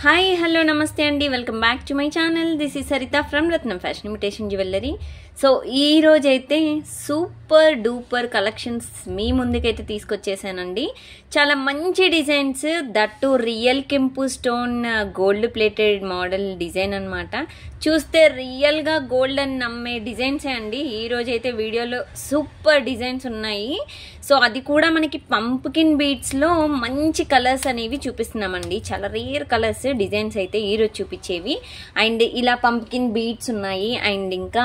Hi hello నమస్తే అండి, welcome back to my channel. This is Saritha from Ratnam fashion imitation jewellery. So ఈ రోజైతే super duper collections మీ ముందుకైతే తీసుకొచ్చేసానండి. చాలా మంచి డిజైన్స్, దట్టు రియల్ కెంపు stone gold plated model design అనమాట. చూస్తే రియల్గా గోల్డ్ అని నమ్మే డిజైన్సే అండి. ఈ రోజైతే వీడియోలో సూపర్ డిజైన్స్ ఉన్నాయి. సో అది కూడా మనకి పంప్కిన్ బీడ్స్లో మంచి కలర్స్ అనేవి చూపిస్తున్నామండి. చాలా రేర్ కలర్స్ డిజైన్స్ అయితే ఈరోజు చూపించేవి. అండ్ ఇలా పంప్కిన్ బీడ్స్ ఉన్నాయి. అండ్ ఇంకా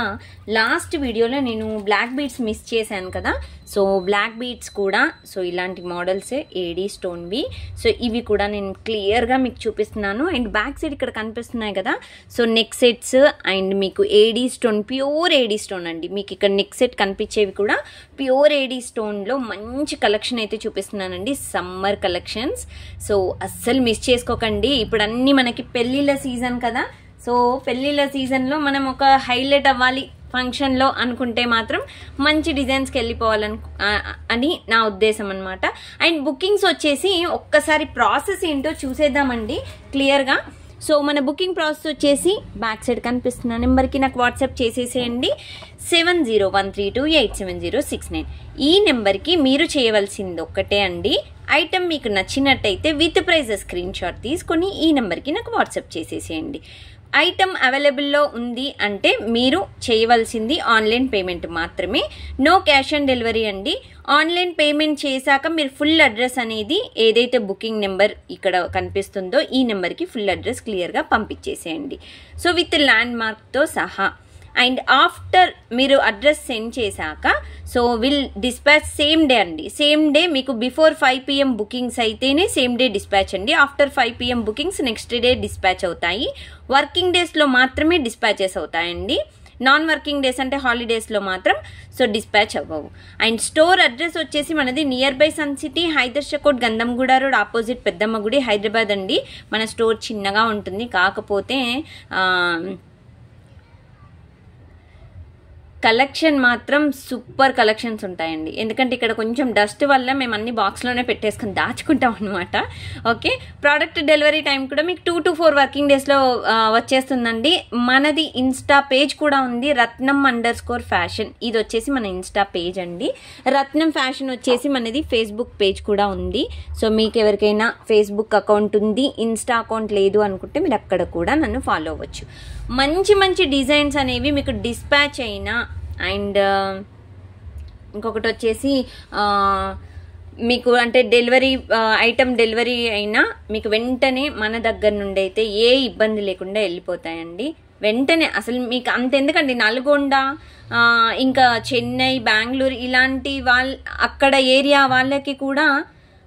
లాస్ట్ వీడియోలో నేను బ్లాక్ బీడ్స్ మిస్ చేశాను కదా, సో బ్లాక్ బీడ్స్ కూడా సో ఇలాంటి మోడల్స్ ఏడీ స్టోన్వి. సో ఇవి కూడా నేను క్లియర్గా మీకు చూపిస్తున్నాను. అండ్ బ్యాక్ సైడ్ ఇక్కడ కనిపిస్తున్నాయి కదా, సో నెక్ సెట్స్ అండ్ మీకు AD stone, pure AD stone అండి. మీకు ఇక్కడ నెక్ సెట్ కనిపించేవి కూడా ప్యూర్ ఏడీ స్టోన్లో మంచి కలెక్షన్ అయితే చూపిస్తున్నానండి, సమ్మర్ కలెక్షన్స్. సో అస్సలు మిస్ చేసుకోకండి. ఇప్పుడు అన్నీ మనకి పెళ్ళిళ్ళ సీజన్ కదా, సో పెళ్ళిళ్ళ సీజన్లో మనం ఒక హైలైట్ అవ్వాలి ఫంక్షన్లో అనుకుంటే మాత్రం మంచి డిజైన్స్కి వెళ్ళిపోవాలని అని నా ఉద్దేశం అనమాట. అండ్ బుకింగ్స్ వచ్చేసి ఒక్కసారి ప్రాసెస్ ఏంటో చూసేద్దామండి క్లియర్గా. సో మన బుకింగ్ ప్రాసెస్ వచ్చేసి బ్యాక్ సైడ్ కనిపిస్తున్న నెంబర్కి నాకు వాట్సాప్ చేసేసేయండి, 7013287069. ఈ నెంబర్కి మీరు చేయవలసింది ఒక్కటే అండి, ఐటమ్ మీకు నచ్చినట్టయితే విత్ ప్రైజ్ స్క్రీన్ షాట్ తీసుకొని ఈ నెంబర్కి నాకు వాట్సాప్ చేసేసేయండి. ఐటమ్ అవైలబుల్లో ఉంది అంటే మీరు చేయవలసింది ఆన్లైన్ పేమెంట్ మాత్రమే, నో క్యాష్ ఆన్ డెలివరీ అండి. ఆన్లైన్ పేమెంట్ చేశాక మీరు ఫుల్ అడ్రస్ అనేది ఏదైతే బుకింగ్ నెంబర్ ఇక్కడ కనిపిస్తుందో ఈ నెంబర్కి ఫుల్ అడ్రస్ క్లియర్గా పంపించేసేయండి, సో విత్ ల్యాండ్ మార్క్తో సహా. అండ్ ఆఫ్టర్ మీరు అడ్రస్ సెండ్ చేశాక so will dispatch same day అండి. సేమ్ డే మీకు బిఫోర్ 5 PM బుకింగ్స్ అయితేనే సేమ్ డే డిస్పాచ్ అండి. After 5 PM bookings next day dispatch అవుతాయి. వర్కింగ్ డేస్లో మాత్రమే డిస్పాచెస్ అవుతాయండి. నాన్ వర్కింగ్ డేస్ అంటే హాలిడేస్లో మాత్రం సో డిస్పాచ్ అవ్వవు. అండ్ స్టోర్ అడ్రస్ వచ్చేసి మనది near by Sun City, Haidershakote, Gandhamguda road, opposite Peddamma గుడి, హైదరాబాద్ అండి. మన స్టోర్ చిన్నగా ఉంటుంది, కాకపోతే కలెక్షన్ మాత్రం సూపర్ కలెక్షన్స్ ఉంటాయండి. ఎందుకంటే ఇక్కడ కొంచెం డస్ట్ వల్ల మేము అన్ని బాక్స్లోనే పెట్టేసుకుని దాచుకుంటాం అనమాట. ఓకే, ప్రోడక్ట్ డెలివరీ టైం కూడా మీకు 2 to 4 వర్కింగ్ డేస్లో వచ్చేస్తుందండి. మనది ఇన్స్టా పేజ్ కూడా ఉంది, Ratnam_fashion. ఇది వచ్చేసి మన ఇన్స్టా పేజ్ అండి. రత్నం ఫ్యాషన్ వచ్చేసి మనది ఫేస్బుక్ పేజ్ కూడా ఉంది. సో మీకు ఎవరికైనా ఫేస్బుక్ అకౌంట్ ఉంది, ఇన్స్టా అకౌంట్ లేదు అనుకుంటే మీరు అక్కడ కూడా నన్ను ఫాలో అవ్వచ్చు. మంచి మంచి డిజైన్స్ అనేవి మీకు డిస్పాచ్ అయినా అండ్ ఇంకొకటి వచ్చేసి మీకు అంటే డెలివరీ ఐటమ్ డెలివరీ అయినా మీకు వెంటనే మన దగ్గర నుండి అయితే ఏ ఇబ్బంది లేకుండా వెళ్ళిపోతాయండి వెంటనే. అసలు మీకు అంతెందుకండి, నల్గొండ ఇంకా చెన్నై, బెంగళూరు ఇలాంటి అక్కడ ఏరియా వాళ్ళకి కూడా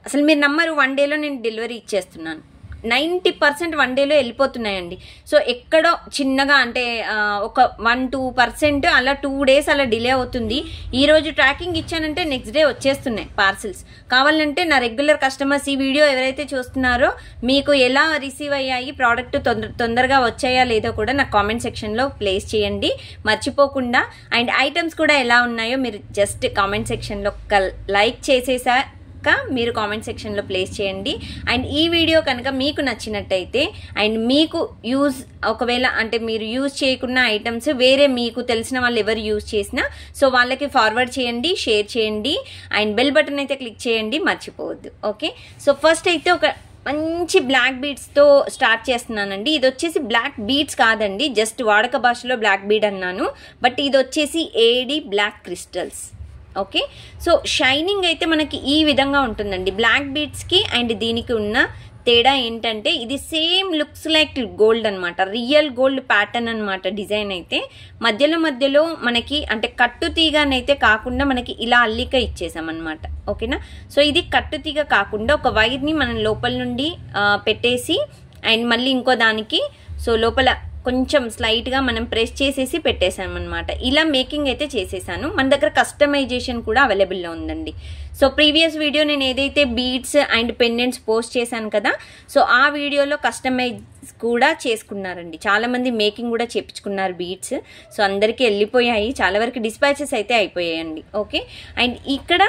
అసలు మీరు నమ్మరు, 1 డేలో నేను డెలివరీ ఇచ్చేస్తున్నాను. 90% 1 డేలో వెళ్ళిపోతున్నాయండి. సో ఎక్కడో చిన్నగా అంటే ఒక 1-2% అలా 2 days అలా డిలే అవుతుంది. ఈరోజు ట్రాకింగ్ ఇచ్చానంటే నెక్స్ట్ డే వచ్చేస్తున్నాయి పార్సిల్స్. కావాలంటే నా రెగ్యులర్ కస్టమర్స్ ఈ వీడియో ఎవరైతే చూస్తున్నారో మీకు ఎలా రిసీవ్ అయ్యాయి, ప్రోడక్ట్ తొందరగా వచ్చాయా లేదో కూడా నాకు కామెంట్ సెక్షన్లో ప్లేస్ చేయండి మర్చిపోకుండా. అండ్ ఐటమ్స్ కూడా ఎలా ఉన్నాయో మీరు జస్ట్ కామెంట్ సెక్షన్లో లైక్ చేసేసా మీరు కామెంట్ సెక్షన్లో ప్లేస్ చేయండి. అండ్ ఈ వీడియో కనుక మీకు నచ్చినట్టయితే అండ్ మీకు యూజ్ ఒకవేళ అంటే మీరు యూజ్ చేయకున్న ఐటమ్స్ వేరే మీకు తెలిసిన వాళ్ళు ఎవరు యూజ్ చేసినా సో వాళ్ళకి ఫార్వర్డ్ చేయండి, షేర్ చేయండి. అండ్ బెల్ బటన్ అయితే క్లిక్ చేయండి, మర్చిపోవద్దు. ఓకే, సో ఫస్ట్ అయితే ఒక మంచి బ్లాక్ బీడ్స్తో స్టార్ట్ చేస్తున్నానండి. ఇది వచ్చేసి బ్లాక్ బీడ్స్ కాదండి, జస్ట్ వాడక భాషలో బ్లాక్ బీడ్ అన్నాను, బట్ ఇది వచ్చేసి AD black crystals. Okay, so shining అయితే మనకి ఈ విధంగా ఉంటుందండి బ్లాక్ బీడ్స్కి. అండ్ దీనికి ఉన్న తేడా ఏంటంటే ఇది సేమ్ లుక్స్ లైక్ గోల్డ్ అనమాట, రియల్ గోల్డ్ ప్యాటర్న్ అనమాట. డిజైన్ అయితే మధ్యలో మనకి అంటే కట్టు తీగనైతే కాకుండా మనకి ఇలా అల్లిక ఇచ్చేసామన్నమాట. ఓకేనా, సో ఇది కట్టు తీగ కాకుండా ఒక వైర్ని మనం లోపల నుండి పెట్టేసి అండ్ మళ్ళీ ఇంకో దానికి సో లోపల కొంచెం స్లైట్గా మనం ప్రెస్ చేసేసి పెట్టేసామన్నమాట. ఇలా మేకింగ్ అయితే చేసేసాను. మన దగ్గర కస్టమైజేషన్ కూడా అవైలబుల్లో ఉందండి. సో ప్రీవియస్ వీడియో నేను ఏదైతే బీడ్స్ అండ్ పెండెంట్స్ పోస్ట్ చేశాను కదా, సో ఆ వీడియోలో కస్టమైజ్ కూడా చేసుకున్నారండి చాలామంది, మేకింగ్ కూడా చేయించుకున్నారు బీడ్స్. సో అందరికీ వెళ్ళిపోయాయి, చాలా వరకు డిస్పాచెస్ అయితే అయిపోయాయండి. ఓకే, అండ్ ఇక్కడ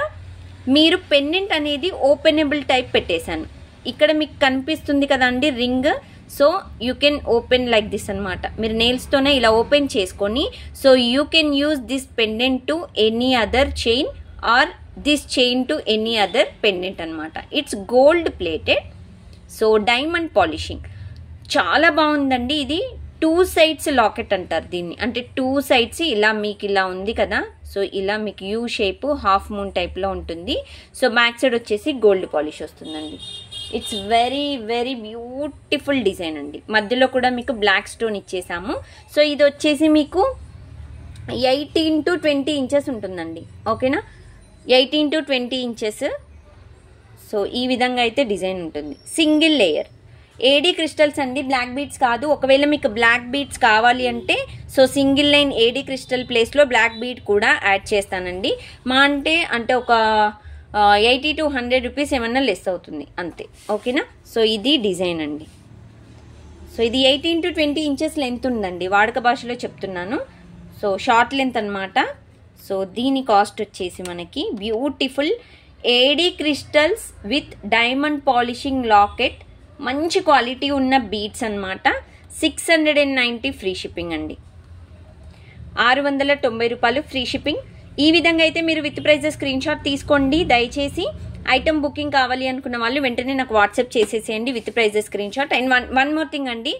మీరు పెండెంట్ అనేది ఓపెనబుల్ టైప్ పెట్టేశాను. ఇక్కడ మీకు కనిపిస్తుంది కదండి ring, so you can open like this అనమాట. మీరు నెయిల్స్తోనే ఇలా ఓపెన్ చేసుకొని so you can use this pendant to any other chain or this chain to any other pendant అనమాట. It's gold plated. So diamond polishing చాలా బాగుందండి. ఇది 2 sides locket అంటారు దీన్ని. అంటే 2 సైడ్స్ ఇలా మీకు ఇలా ఉంది కదా, సో ఇలా మీకు యూ షేప్ హాఫ్ మూన్ టైప్లో ఉంటుంది. సో బ్యాక్ సైడ్ వచ్చేసి గోల్డ్ పాలిష్ వస్తుందండి. It's very very beautiful design అండి. మధ్యలో కూడా మీకు బ్లాక్ స్టోన్ ఇచ్చేసాము. సో ఇది వచ్చేసి మీకు 18 to 20 ఇంచెస్ ఉంటుందండి. ఓకేనా, 18 to 20 ఇంచెస్. సో ఈ విధంగా అయితే డిజైన్ ఉంటుంది. సింగిల్ లేయర్ ఏడీ క్రిస్టల్స్ అండి, బ్లాక్ బీడ్స్ కాదు. ఒకవేళ మీకు బ్లాక్ బీడ్స్ కావాలి అంటే సో సింగిల్ లైన్ ఏడీ క్రిస్టల్ ప్లేస్లో బ్లాక్ బీడ్ కూడా యాడ్ చేస్తానండి. మా అంటే ఒక 80 to 100 రూపీస్ ఏమన్నా లెస్ అవుతుంది అంతే. ఓకేనా, సో ఇది డిజైన్ అండి. సో ఇది 18 to 20 ఇంచెస్ లెంత్ ఉందండి, వాడుక భాషలో చెప్తున్నాను. సో షార్ట్ లెంత్ అనమాట. సో దీని కాస్ట్ వచ్చేసి మనకి beautiful AD crystals with diamond polishing locket, మంచి క్వాలిటీ ఉన్న బీడ్స్ అనమాట. 690 ఫ్రీ షిప్పింగ్ అండి. 690 రూపాయలు ఫ్రీ షిప్పింగ్. ఈ విధంగా అయితే మీరు విత్ ప్రైజ్ స్క్రీన్ షాట్ తీసుకోండి. దయచేసి ఐటమ్ బుకింగ్ కావాలి అనుకున్న వాళ్ళు వెంటనే నాకు వాట్సాప్ చేసేసేయండి with price screenshot. And one more thing అండి,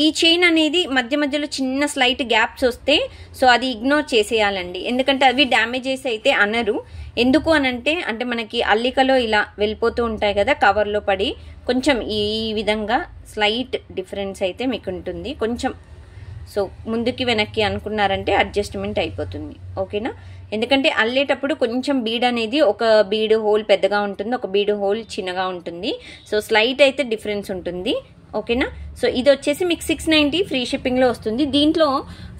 ఈ చైన్ అనేది మధ్య మధ్యలో చిన్న స్లైట్ గ్యాప్స్ వస్తే సో అది ఇగ్నోర్ చేసేయాలండి. ఎందుకంటే అవి డ్యామేజెస్ అయితే అనరు. ఎందుకు అనంటే అంటే మనకి అల్లికలో ఇలా వెళ్ళిపోతూ ఉంటాయి కదా కవర్లో పడి, కొంచెం ఈ విధంగా స్లైట్ డిఫరెన్స్ అయితే మీకు ఉంటుంది కొంచెం. సో ముందుకి వెనక్కి అనుకున్నారంటే అడ్జస్ట్మెంట్ అయిపోతుంది. ఓకేనా, ఎందుకంటే అల్లేటప్పుడు కొంచెం బీడ్ అనేది ఒక బీడ్ హోల్ పెద్దగా ఉంటుంది, ఒక బీడ్ హోల్ చిన్నగా ఉంటుంది. సో స్లైట్ అయితే డిఫరెన్స్ ఉంటుంది. ఓకేనా, సో ఇది వచ్చేసి మీకు 690 ఫ్రీ షిప్పింగ్లో వస్తుంది. దీంట్లో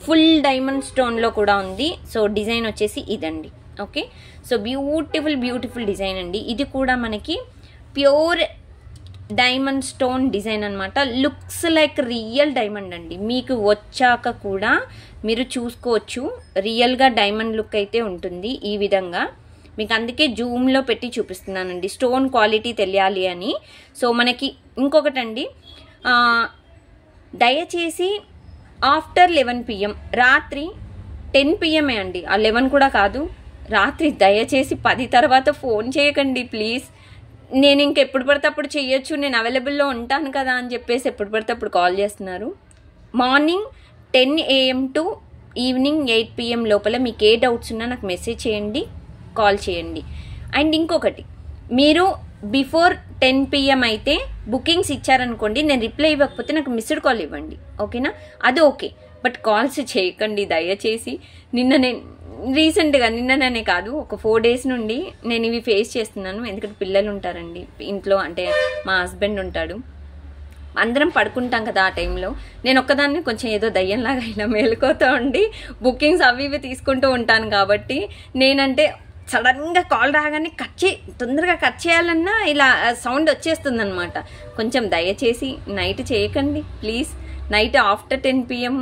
ఫుల్ డైమండ్ స్టోన్లో కూడా ఉంది. సో డిజైన్ వచ్చేసి ఇదండి. ఓకే, సో బ్యూటిఫుల్ డిజైన్ అండి. ఇది కూడా మనకి ప్యూర్ డైమండ్ స్టోన్ డిజైన్ అనమాట. లుక్స్ లైక్ రియల్ డైమండ్ అండి. మీకు వచ్చాక కూడా మీరు చూసుకోవచ్చు, రియల్గా డైమండ్ లుక్ అయితే ఉంటుంది ఈ విధంగా. మీకు అందుకే జూమ్లో పెట్టి చూపిస్తున్నానండి, స్టోన్ క్వాలిటీ తెలియాలి అని. సో మనకి ఇంకొకటండి, దయచేసి ఆఫ్టర్ 11 PM, రాత్రి 10 PM అండి, 11 కూడా కాదు, రాత్రి దయచేసి 10 తర్వాత ఫోన్ చేయకండి ప్లీజ్. నేను ఇంకెప్పుడు పడితే అప్పుడు చేయొచ్చు, నేను అవైలబుల్లో ఉంటాను కదా అని చెప్పేసి ఎప్పుడు పడితే అప్పుడు కాల్ చేస్తున్నారు. Morning 10 AM to evening 8 PM లోపల మీకు ఏ డౌట్స్ ఉన్నా నాకు మెసేజ్ చేయండి, కాల్ చేయండి. అండ్ ఇంకొకటి, మీరు బిఫోర్ 10 PM అయితే బుకింగ్స్ ఇచ్చారనుకోండి, నేను రిప్లై ఇవ్వకపోతే నాకు మిస్డ్ కాల్ ఇవ్వండి. ఓకేనా, అది ఓకే, బట్ కాల్స్ చేయకండి దయచేసి. నిన్ననే కాదు, ఒక 4 days నుండి నేను ఇవి ఫేస్ చేస్తున్నాను. ఎందుకంటే పిల్లలు ఉంటారండి ఇంట్లో, అంటే మా హస్బెండ్ ఉంటాడు, అందరం పడుకుంటాం కదా ఆ టైంలో. నేను ఒక్కదాన్ని కొంచెం ఏదో దయ్యంలాగా ఇలా మేలుకోతూ ఉండి బుకింగ్స్ అవి ఇవి తీసుకుంటూ ఉంటాను. కాబట్టి నేనంటే సడన్గా కాల్ రాగానే తొందరగా కట్ చేయాలన్నా ఇలా సౌండ్ వచ్చేస్తుంది అనమాట. కొంచెం దయచేసి నైట్ చేయకండి please. Night after 10 PM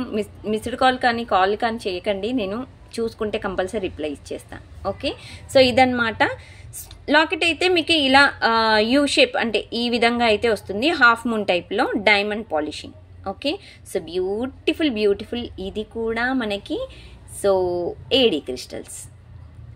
missed call కానీ కాల్ కానీ చేయకండి. నేను చూసుకుంటే కంపల్సరీ రిప్లై ఇచ్చేస్తాను. ఓకే, సో ఇదన్నమాట. లాకెట్ అయితే మీకు ఇలా యూ షేప్ అంటే ఈ విధంగా అయితే వస్తుంది, హాఫ్ మూన్ టైప్లో diamond polishing. Okay, so beautiful. ఇది కూడా మనకి సో ఏడీ క్రిస్టల్స్.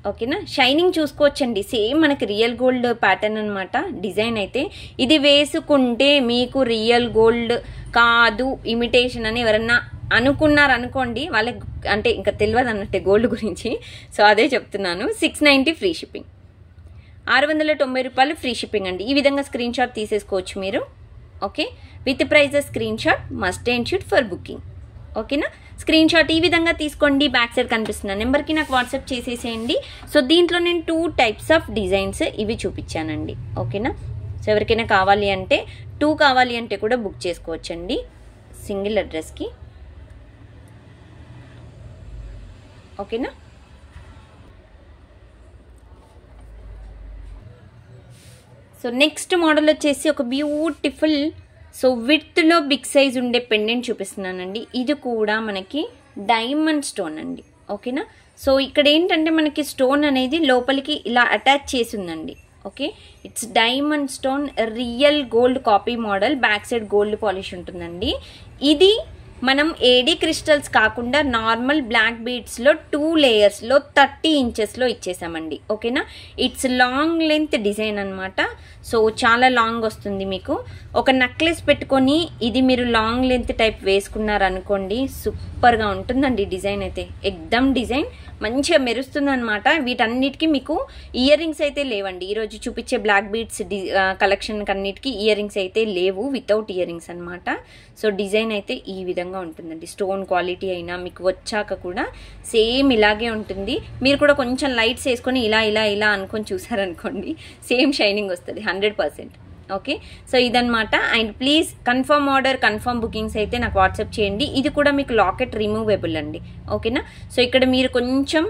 ఓకేనా, షైనింగ్ చూసుకోవచ్చండి, సేమ్ మనకి రియల్ గోల్డ్ ప్యాటర్న్ అనమాట. డిజైన్ అయితే ఇది వేసుకుంటే మీకు రియల్ గోల్డ్ కాదు ఇమిటేషన్ అని ఎవరన్నా అనుకున్నారనుకోండి, వాళ్ళకి అంటే ఇంకా తెలియదు అన్నట్టే గోల్డ్ గురించి. సో అదే చెప్తున్నాను. 690 ఫ్రీ షిప్పింగ్, 690 రూపాయలు ఫ్రీ షిప్పింగ్ అండి. ఈ విధంగా స్క్రీన్ షాట్ తీసేసుకోవచ్చు మీరు. Okay, with prices screenshot must and should for booking. ఓకేనా, స్క్రీన్ షాట్ ఈ విధంగా తీసుకోండి. బ్యాక్ సైడ్ కనిపిస్తున్న నెంబర్కి నాకు వాట్సాప్ చేసేసేయండి. సో దీంట్లో నేను 2 types ఆఫ్ డిజైన్స్ ఇవి చూపించానండి. ఓకేనా, సో ఎవరికైనా కావాలి అంటే 2 కావాలి అంటే కూడా బుక్ చేసుకోవచ్చండి సింగిల్ అడ్రస్కి. ఓకేనా, సో నెక్స్ట్ మోడల్ వచ్చేసి ఒక బ్యూటిఫుల్ సో విడ్త్లో బిగ్ సైజ్ ఉండే పెండెంట్ చూపిస్తున్నానండి. ఇది కూడా మనకి డైమండ్ స్టోన్ అండి. ఓకేనా, సో ఇక్కడ ఏంటంటే మనకి స్టోన్ అనేది లోపలికి ఇలా అటాచ్ చేసి ఉందండి. Okay, it's diamond stone real gold copy model, back side gold polish ఉంటుందండి. ఇది మనం ఏడీ క్రిస్టల్స్ కాకుండా నార్మల్ బ్లాక్ బీడ్స్లో 2 లేయర్స్లో 30 ఇంచెస్లో ఇచ్చేసామండి. ఓకేనా, ఇట్స్ లాంగ్ లెంత్ డిజైన్ అనమాట. సో చాలా లాంగ్ వస్తుంది. మీకు ఒక నెక్లెస్ పెట్టుకొని ఇది మీరు లాంగ్ లెంత్ టైప్ వేసుకున్నారనుకోండి, సూపర్గా ఉంటుందండి. డిజైన్ అయితే ఎక్దమ్ డిజైన్ మంచిగా మెరుస్తుంది అనమాట. వీటన్నిటికీ మీకు ఇయర్ రింగ్స్ అయితే లేవండి. ఈరోజు చూపించే బ్లాక్ బీడ్స్ కలెక్షన్ అన్నిటికీ ఇయర్ రింగ్స్ అయితే లేవు, వితౌట్ ఇయర్ రింగ్స్ అనమాట. సో డిజైన్ అయితే ఈ విధంగా ఉంటుందండి. స్టోన్ క్వాలిటీ అయినా మీకు వచ్చాక కూడా సేమ్ ఇలాగే ఉంటుంది. మీరు కూడా కొంచెం లైట్స్ వేసుకొని ఇలా ఇలా ఇలా అనుకొని చూసారనుకోండి, సేమ్ షైనింగ్ వస్తుంది 100%. ఓకే, సో ఇదనమాట. And please confirm order, confirm bookings అయితే నాకు వాట్సాప్ చేయండి. ఇది కూడా మీకు లాకెట్ రిమూవబుల్ అండి. ఓకేనా, సో ఇక్కడ మీరు కొంచెం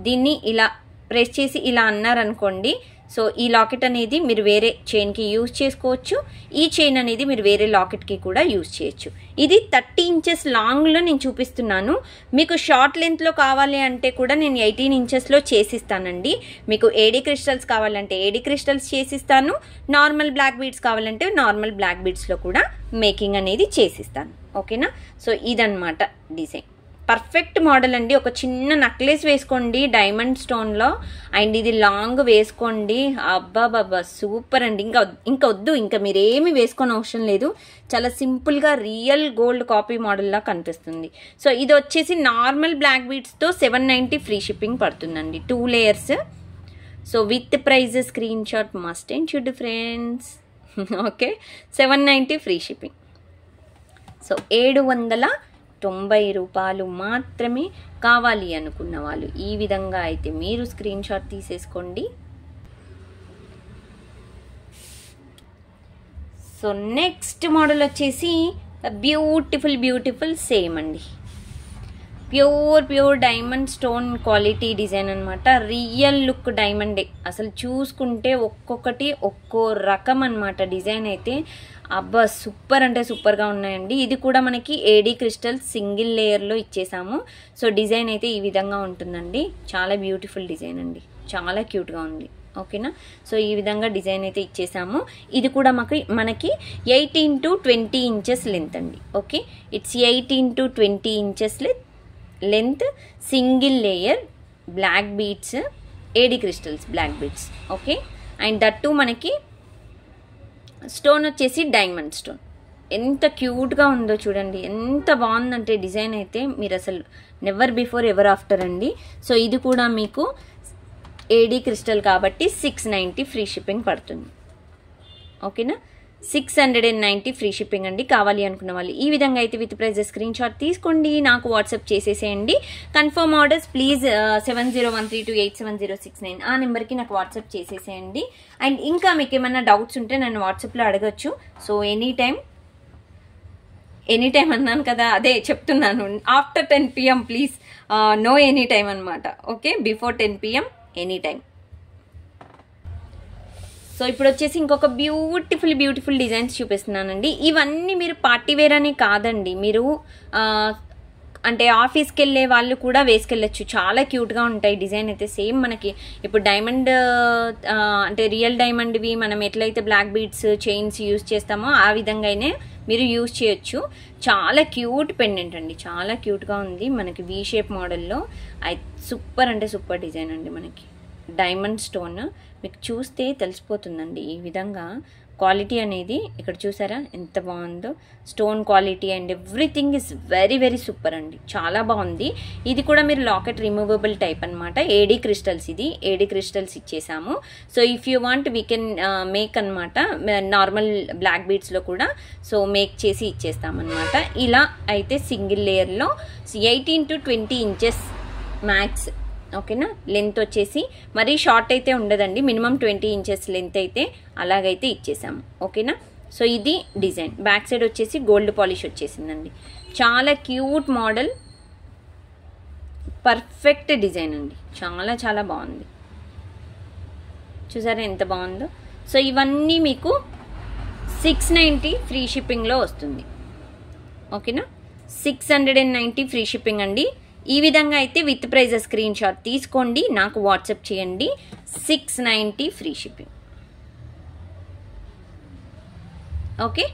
దీన్ని ఇలా ప్రెస్ చేసి ఇలా అన్నారనుకోండి, సో ఈ లాకెట్ అనేది మీరు వేరే చైన్కి యూజ్ చేసుకోవచ్చు. ఈ చైన్ అనేది మీరు వేరే లాకెట్కి కూడా యూజ్ చేయొచ్చు. ఇది 30 ఇంచెస్ లాంగ్లో నేను చూపిస్తున్నాను. మీకు షార్ట్ లెంత్లో కావాలి అంటే కూడా నేను 18 ఇంచెస్లో చేసిస్తానండి. మీకు ఏడీ క్రిస్టల్స్ కావాలంటే ఏడీ క్రిస్టల్స్ చేసిస్తాను. నార్మల్ బ్లాక్ బీడ్స్ కావాలంటే నార్మల్ బ్లాక్ బీడ్స్లో కూడా మేకింగ్ అనేది చేసిస్తాను. ఓకేనా, సో ఇదన్నమాట డిజైన్. పర్ఫెక్ట్ మోడల్ అండి. ఒక చిన్న నెక్లెస్ వేసుకోండి డైమండ్ స్టోన్లో, అండ్ ఇది లాంగ్ వేసుకోండి. అబ్బాబాబా సూపర్ అండి. ఇంకా వద్దు, ఇంకా మీరేమి వేసుకొని అవసరం లేదు. చాలా సింపుల్గా రియల్ గోల్డ్ కాపీ మోడల్లా కనిపిస్తుంది. సో ఇది వచ్చేసి నార్మల్ బ్లాక్ బీడ్స్తో 790 ఫ్రీ షిప్పింగ్ పడుతుందండి, 2 layers. So with price screenshot must and should friends. Okay, 790 free shipping. So 790 రూపాయలు మాత్రమే. కావాలి అనుకున్న వాళ్ళు ఈ విధంగా అయితే మీరు స్క్రీన్ షాట్ తీసేసుకోండి. సో నెక్స్ట్ మోడల్ వచ్చేసి బ్యూటిఫుల్ సేమ్ అండి. Pure diamond stone quality design అనమాట. రియల్ లుక్ డైమండే. అసలు చూసుకుంటే ఒక్కొక్కటి ఒక్కో రకం అనమాట. డిజైన్ అయితే అబ్బా సూపర్ అంటే సూపర్గా ఉన్నాయండి. ఇది కూడా మనకి ఏడీ క్రిస్టల్ సింగిల్ లేయర్లో ఇచ్చేసాము. సో డిజైన్ అయితే ఈ విధంగా ఉంటుందండి. చాలా బ్యూటిఫుల్ డిజైన్ అండి, చాలా క్యూట్గా ఉంది. ఓకేనా, సో ఈ విధంగా డిజైన్ అయితే ఇచ్చేసాము. ఇది కూడా మనకి 18 to 20 ఇంచెస్ లెంత్ అండి. Okay, it's 18 to 20 inches length, single layer black beads, AD crystals black beads. Okay, and that మనకి స్టోన్ వచ్చేసి డైమండ్ స్టోన్. ఎంత క్యూట్గా ఉందో చూడండి, ఎంత బాగుందంటే డిజైన్ అయితే మీరు అసలు నెవర్ బిఫోర్ ఎవర్ ఆఫ్టర్ అండి. సో ఇది కూడా మీకు ఏడీ క్రిస్టల్ కాబట్టి 690 ఫ్రీ షిప్పింగ్ పడుతుంది. ఓకేనా, 690 ఫ్రీ షిప్పింగ్ అండి. కావాలి అనుకున్న వాళ్ళు ఈ విధంగా అయితే విత్ ప్రైజ్ స్క్రీన్ షాట్ తీసుకోండి, నాకు వాట్సాప్ చేసేసేయండి. కన్ఫర్మ్ ఆర్డర్స్ ప్లీజ్ 7013287069 ఆ నెంబర్కి నాకు వాట్సాప్ చేసేసేయండి. అండ్ ఇంకా మీకు ఏమైనా డౌట్స్ ఉంటే నన్ను వాట్సాప్లో అడగచ్చు. సో ఎనీ టైం అన్నాను కదా, అదే చెప్తున్నాను. After 10 PM please, no any time అనమాట. Okay, before 10 PM any time. So ఇప్పుడు వచ్చేసి ఇంకొక బ్యూటిఫుల్ డిజైన్స్ చూపిస్తున్నానండి. ఇవన్నీ మీరు పార్టీ వేర్ అనే కాదండి, మీరు అంటే ఆఫీస్కి వెళ్ళే వాళ్ళు కూడా వేసుకెళ్ళచ్చు. చాలా క్యూట్గా ఉంటాయి. డిజైన్ అయితే సేమ్ మనకి ఇప్పుడు డైమండ్ అంటే రియల్ డైమండ్వి మనం ఎట్లయితే బ్లాక్ బీడ్స్ చైన్స్ యూజ్ చేస్తామో ఆ విధంగానే మీరు యూజ్ చేయొచ్చు. చాలా క్యూట్ పెండెంట్ అండి, చాలా క్యూట్గా ఉంది. మనకి వీ షేప్ మోడల్లో సూపర్ అంటే సూపర్ డిజైన్ అండి. మనకి డైమండ్ స్టోన్ మీకు చూస్తే తెలిసిపోతుందండి. ఈ విధంగా క్వాలిటీ అనేది ఇక్కడ చూసారా ఎంత బాగుందో. Stone quality and everything is very super అండి, చాలా బాగుంది. ఇది కూడా మీరు లాకెట్ రిమూవబుల్ టైప్ అనమాట. ఏడీ క్రిస్టల్స్, ఇది ఏడీ క్రిస్టల్స్ ఇచ్చేసాము. So if you want we can make అనమాట. నార్మల్ బ్లాక్ బీడ్స్లో కూడా సో మేక్ చేసి ఇచ్చేస్తామన్నమాట. ఇలా అయితే సింగిల్ లేయర్లో 18 to 20 ఇంచెస్ మ్యాక్స్. ఓకేనా, లెంత్ వచ్చేసి మరీ షార్ట్ అయితే ఉండదండి, మినిమం 20 ఇంచెస్ లెంత్ అయితే అలాగైతే ఇచ్చేసాము. ఓకేనా, సో ఇది డిజైన్. బ్యాక్ సైడ్ వచ్చేసి గోల్డ్ పాలిష్ వచ్చేసిందండి. చాలా క్యూట్ మోడల్, పర్ఫెక్ట్ డిజైన్ అండి. చాలా బాగుంది. చూసారా ఎంత బాగుందో. సో ఇవన్నీ మీకు 690 ఫ్రీ షిప్పింగ్లో వస్తుంది. ఓకేనా, 690 ఫ్రీ షిప్పింగ్ అండి. ఈ విధంగా అయితే విత్ ప్రైజ్ స్క్రీన్ షాట్ తీసుకోండి, నాకు వాట్సాప్ చేయండి. 690 ఫ్రీ షిప్పింగ్. ఓకే.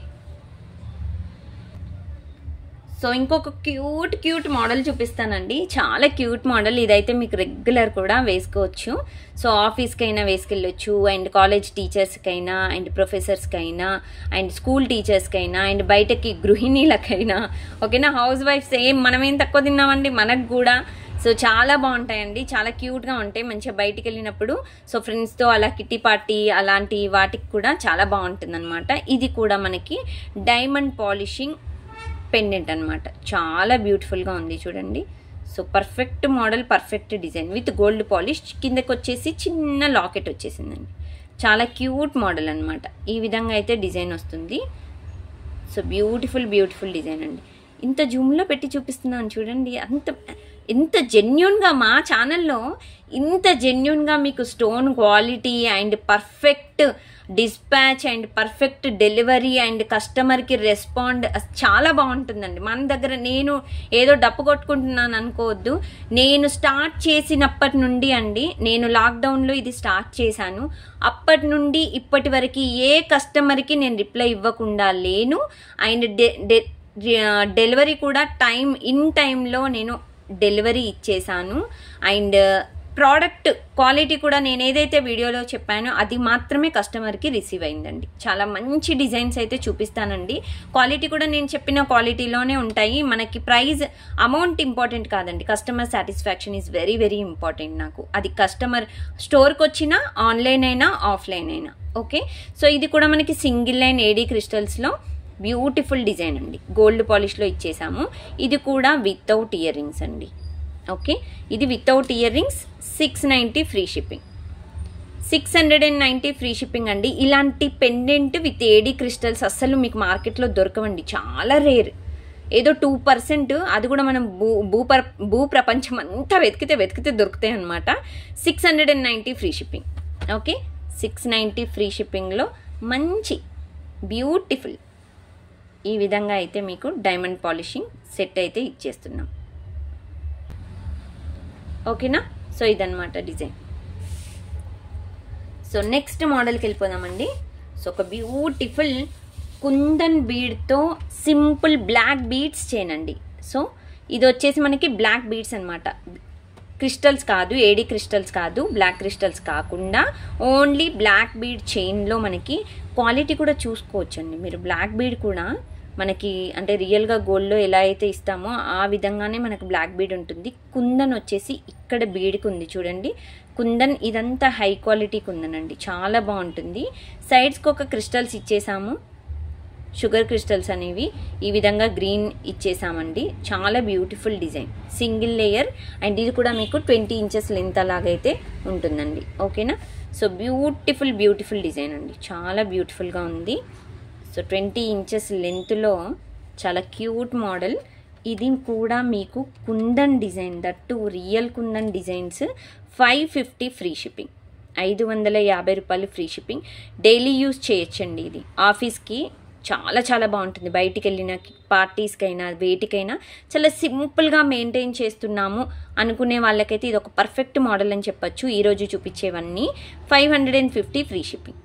సో ఇంకొక క్యూట్ మోడల్ చూపిస్తానండి. చాలా క్యూట్ మోడల్. ఇదైతే మీకు రెగ్యులర్ కూడా వేసుకోవచ్చు. సో ఆఫీస్కి అయినా వేసుకెళ్ళొచ్చు, అండ్ కాలేజ్ టీచర్స్కి అయినా, అండ్ ప్రొఫెసర్స్కి అయినా, అండ్ స్కూల్ టీచర్స్కి అయినా, అండ్ బయటకి గృహిణీలకైనా, ఓకేనా. హౌస్ వైఫ్స్ మనమేం తక్కువ తిన్నామండి, మనకు కూడా. సో చాలా బాగుంటాయండి, చాలా క్యూట్గా ఉంటాయి, మంచిగా బయటికి వెళ్ళినప్పుడు. సో ఫ్రెండ్స్తో అలా కిట్టి పార్టీ అలాంటి వాటికి కూడా చాలా బాగుంటుంది అనమాట. ఇది కూడా మనకి డైమండ్ పాలిషింగ్ పెండెంట్ అనమాట. చాలా బ్యూటిఫుల్గా ఉంది చూడండి. So perfect model, perfect design with gold polish. కిందకి వచ్చేసి చిన్న లాకెట్ వచ్చేసిందండి. చాలా క్యూట్ మోడల్ అనమాట. ఈ విధంగా అయితే డిజైన్ వస్తుంది. సో బ్యూటిఫుల్ డిజైన్ అండి. ఇంత జూమ్లో పెట్టి చూపిస్తున్నాను చూడండి. ఎంత జెన్యూన్గా మా ఛానల్లో ఇంత జెన్యూన్గా మీకు stone quality and perfect dispatch and perfect delivery and కస్టమర్కి రెస్పాండ్ చాలా బాగుంటుందండి. మన దగ్గర నేను ఏదో డప్పు కొట్టుకుంటున్నాను అనుకోవద్దు. నేను స్టార్ట్ చేసినప్పటి నుండి అండి, నేను లాక్డౌన్లో ఇది స్టార్ట్ చేశాను. అప్పటి నుండి ఇప్పటి వరకు ఏ కస్టమర్కి నేను రిప్లై ఇవ్వకుండా లేను. అండ్ డెలివరీ కూడా ఇన్ టైంలో నేను డెలివరీ ఇచ్చేసాను. అండ్ ప్రోడక్ట్ క్వాలిటీ కూడా నేను ఏదైతే వీడియోలో చెప్పానో అది మాత్రమే కస్టమర్కి రిసీవ్ అయిందండి. చాలా మంచి డిజైన్స్ అయితే చూపిస్తానండి. క్వాలిటీ కూడా నేను చెప్పిన క్వాలిటీలోనే ఉంటాయి. మనకి ప్రైస్ అమౌంట్ ఇంపార్టెంట్ కాదండి, customer satisfaction is very important నాకు. అది కస్టమర్ స్టోర్కి వచ్చినా, ఆన్లైన్ అయినా, ఆఫ్లైన్ అయినా. ఓకే. సో ఇది కూడా మనకి సింగిల్ లైన్ ఏడీ క్రిస్టల్స్లో బ్యూటిఫుల్ డిజైన్ అండి. గోల్డ్ పాలిష్లో ఇచ్చేసాము. ఇది కూడా వితౌట్ ఇయర్ రింగ్స్ అండి. ఓకే. ఇది without ear rings, 690 free shipping. 690 free shipping అండి. ఇలాంటి పెండెంట్ విత్ ఏడీ క్రిస్టల్స్ అస్సలు మీకు మార్కెట్లో దొరకవండి, చాలా రేర్. ఏదో 2%, అది కూడా మనం భూ ప్రపంచం అంతా వెతికితే దొరుకుతాయి అనమాట. 690 ఫ్రీ షిప్పింగ్. ఓకే. 690 ఫ్రీ షిప్పింగ్లో మంచి బ్యూటిఫుల్ ఈ విధంగా అయితే మీకు డైమండ్ పాలిషింగ్ సెట్ అయితే ఇచ్చేస్తున్నాం. ఓకేనా. సో ఇదన్నమాట డిజైన్. సో నెక్స్ట్ మోడల్కి వెళ్ళిపోదామండి. సో ఒక బ్యూటిఫుల్ కుందన్ బీడ్తో సింపుల్ బ్లాక్ బీడ్స్ చేయనండి. సో ఇది వచ్చేసి మనకి బ్లాక్ బీడ్స్ అనమాట. క్రిస్టల్స్ కాదు, ఏడీ క్రిస్టల్స్ కాదు, బ్లాక్ క్రిస్టల్స్ కాకుండా ఓన్లీ బ్లాక్ బీడ్ చైన్లో మనకి క్వాలిటీ కూడా చూసుకోవచ్చండి మీరు. బ్లాక్ బీడ్ కూడా మనకి అంటే రియల్గా గోల్డ్లో ఎలా అయితే ఇస్తామో ఆ విధంగానే మనకు బ్లాక్ బీడ్ ఉంటుంది. కుందన్ వచ్చేసి ఇక్కడ బీడ్కి ఉంది చూడండి. కుందన్ ఇదంతా హై క్వాలిటీ కుందన్ అండి, చాలా బాగుంటుంది. సైడ్స్కి ఒక క్రిస్టల్స్ ఇచ్చేసాము, షుగర్ క్రిస్టల్స్ అనేవి ఈ విధంగా గ్రీన్ ఇచ్చేసామండి. చాలా beautiful design, single layer. And ఇది కూడా మీకు 20 ఇంచెస్ లెంత్ అలాగైతే ఉంటుందండి. ఓకేనా. సో బ్యూటిఫుల్ డిజైన్ అండి, చాలా బ్యూటిఫుల్గా ఉంది. సో 20 ఇంచెస్ లెంత్లో చాలా క్యూట్ మోడల్. ఇది కూడా మీకు kundan design, that real kundan designs. 550 free shipping, 550 రూపాయలు ఫ్రీ షిప్పింగ్. డైలీ యూజ్ చేయొచ్చండి. ఇది ఆఫీస్కి చాలా బాగుంటుంది. బయటికి వెళ్ళిన పార్టీస్కైనా వేటికైనా చాలా సింపుల్గా మెయింటైన్ చేస్తున్నాము అనుకునే వాళ్ళకైతే ఇది ఒక పర్ఫెక్ట్ మోడల్ అని చెప్పచ్చు. ఈరోజు చూపించేవన్నీ 550 ఫ్రీ షిప్పింగ్.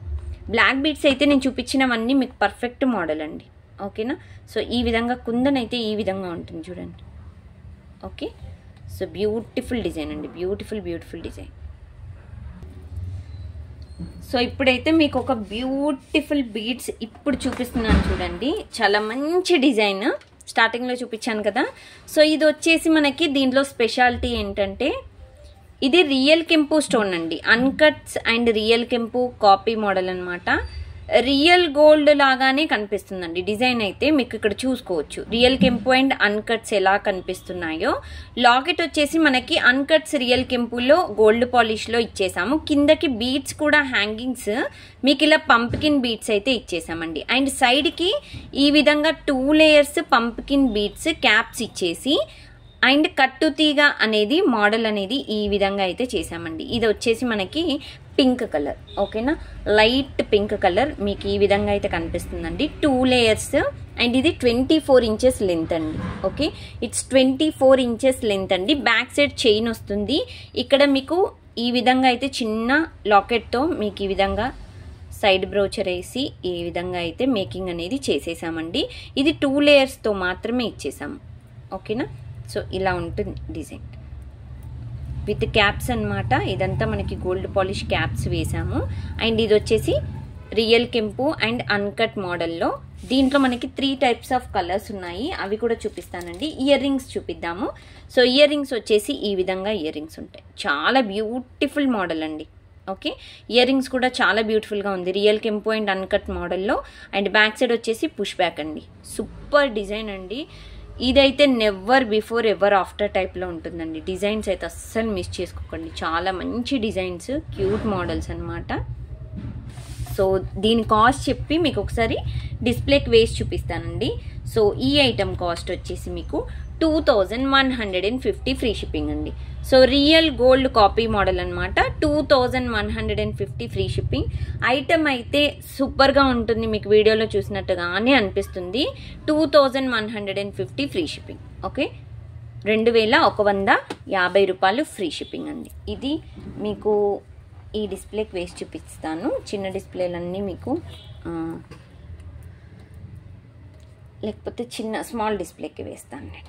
బ్లాక్ బీడ్స్ అయితే నేను చూపించినవన్నీ మీకు పర్ఫెక్ట్ మోడల్ అండి. ఓకేనా. సో ఈ విధంగా కుందన్ అయితే ఈ విధంగా ఉంటుంది చూడండి. ఓకే. సో బ్యూటిఫుల్ డిజైన్ అండి, బ్యూటిఫుల్ డిజైన్. సో ఇప్పుడైతే మీకు ఒక బ్యూటిఫుల్ బీడ్స్ ఇప్పుడు చూపిస్తున్నాను చూడండి. చాలా మంచి డిజైన్, స్టార్టింగ్లో చూపించాను కదా. సో ఇది వచ్చేసి మనకి దీంట్లో స్పెషాలిటీ ఏంటంటే ఇది రియల్ కెంపు స్టోన్ అండి. అన్కట్స్ అండ్ రియల్ కెంపు కాపీ మోడల్ అనమాట. రియల్ గోల్డ్ లాగానే కనిపిస్తుందండి డిజైన్ అయితే. మీకు ఇక్కడ చూసుకోవచ్చు రియల్ కెంపు అండ్ అన్కట్స్ ఎలా కనిపిస్తున్నాయో. లాకెట్ వచ్చేసి మనకి అన్కట్స్ రియల్ కెంపులో గోల్డ్ పాలిష్లో ఇచ్చేసాము. కిందకి బీడ్స్ కూడా హ్యాంగింగ్స్ మీకు ఇలా పంప్కిన్ బీడ్స్ అయితే ఇచ్చేసామండి. అండ్ సైడ్కి ఈ విధంగా 2 లేయర్స్ పంప్కిన్ బీడ్స్ క్యాప్స్ ఇచ్చేసి అండ్ కట్టుతీగ అనేది మోడల్ అనేది ఈ విధంగా అయితే చేసామండి. ఇది వచ్చేసి మనకి పింక్ కలర్. ఓకేనా. లైట్ పింక్ కలర్ మీకు ఈ విధంగా అయితే కనిపిస్తుందండి. 2 లేయర్స్ అండ్ ఇది 24 ఇంచెస్ లెంత్ అండి. ఓకే. ఇట్స్ 24 ఇంచెస్ లెంత్ అండి. బ్యాక్ సైడ్ చైన్ వస్తుంది. ఇక్కడ మీకు ఈ విధంగా అయితే చిన్న లాకెట్తో మీకు ఈ విధంగా సైడ్ బ్రోచర్ వేసి ఈ విధంగా అయితే మేకింగ్ అనేది చేసేసామండి. ఇది 2 లేయర్స్తో మాత్రమే ఇచ్చేసాము. ఓకేనా. సో ఇలా ఉంటుంది డిజైన్ విత్ క్యాప్స్ అన్నమాట. ఇదంతా మనకి గోల్డ్ పాలిష్ క్యాప్స్ వేసాము. అండ్ ఇది వచ్చేసి రియల్ కెంపు అండ్ అన్కట్ మోడల్లో. దీంట్లో మనకి 3 టైప్స్ ఆఫ్ కలర్స్ ఉన్నాయి, అవి కూడా చూపిస్తానండి. ఇయర్ రింగ్స్ చూపిద్దాము. సో ఇయర్ రింగ్స్ వచ్చేసి ఈ విధంగా ఇయర్ రింగ్స్ ఉంటాయి. చాలా బ్యూటిఫుల్ మోడల్ అండి. ఓకే, ఇయర్ రింగ్స్ కూడా చాలా బ్యూటిఫుల్గా ఉంది, రియల్ కెంపు అండ్ అన్కట్ మోడల్లో. అండ్ బ్యాక్ సైడ్ వచ్చేసి పుష్ బ్యాక్ అండి. సూపర్ డిజైన్ అండి. ఇదైతే నెవర్ బిఫోర్ ఎవర్ ఆఫ్టర్ టైప్లో ఉంటుందండి. డిజైన్స్ అయితే అస్సలు మిస్ చేసుకోకండి, చాలా మంచి డిజైన్స్, క్యూట్ మోడల్స్ అనమాట. సో దీని కాస్ట్ చెప్పి మీకు ఒకసారి డిస్ప్లేకి వేసి చూపిస్తానండి. సో ఈ ఐటమ్ కాస్ట్ వచ్చేసి మీకు 2150 ఫ్రీ షిప్పింగ్ అండి. So real gold copy model అనమాట. 2150 ఫ్రీ షిప్పింగ్. ఐటమ్ అయితే సూపర్గా ఉంటుంది, మీకు వీడియోలో చూసినట్టుగానే అనిపిస్తుంది. 2150 ఫ్రీ షిప్పింగ్. ఓకే, 2150 రూపాయలు ఫ్రీ షిప్పింగ్ అండి. ఇది మీకు ఈ డిస్ప్లేకి వేసి చూపిస్తాను. చిన్న డిస్ప్లేలన్నీ మీకు లేకపోతే స్మాల్ డిస్ప్లేకి వేస్తానండి.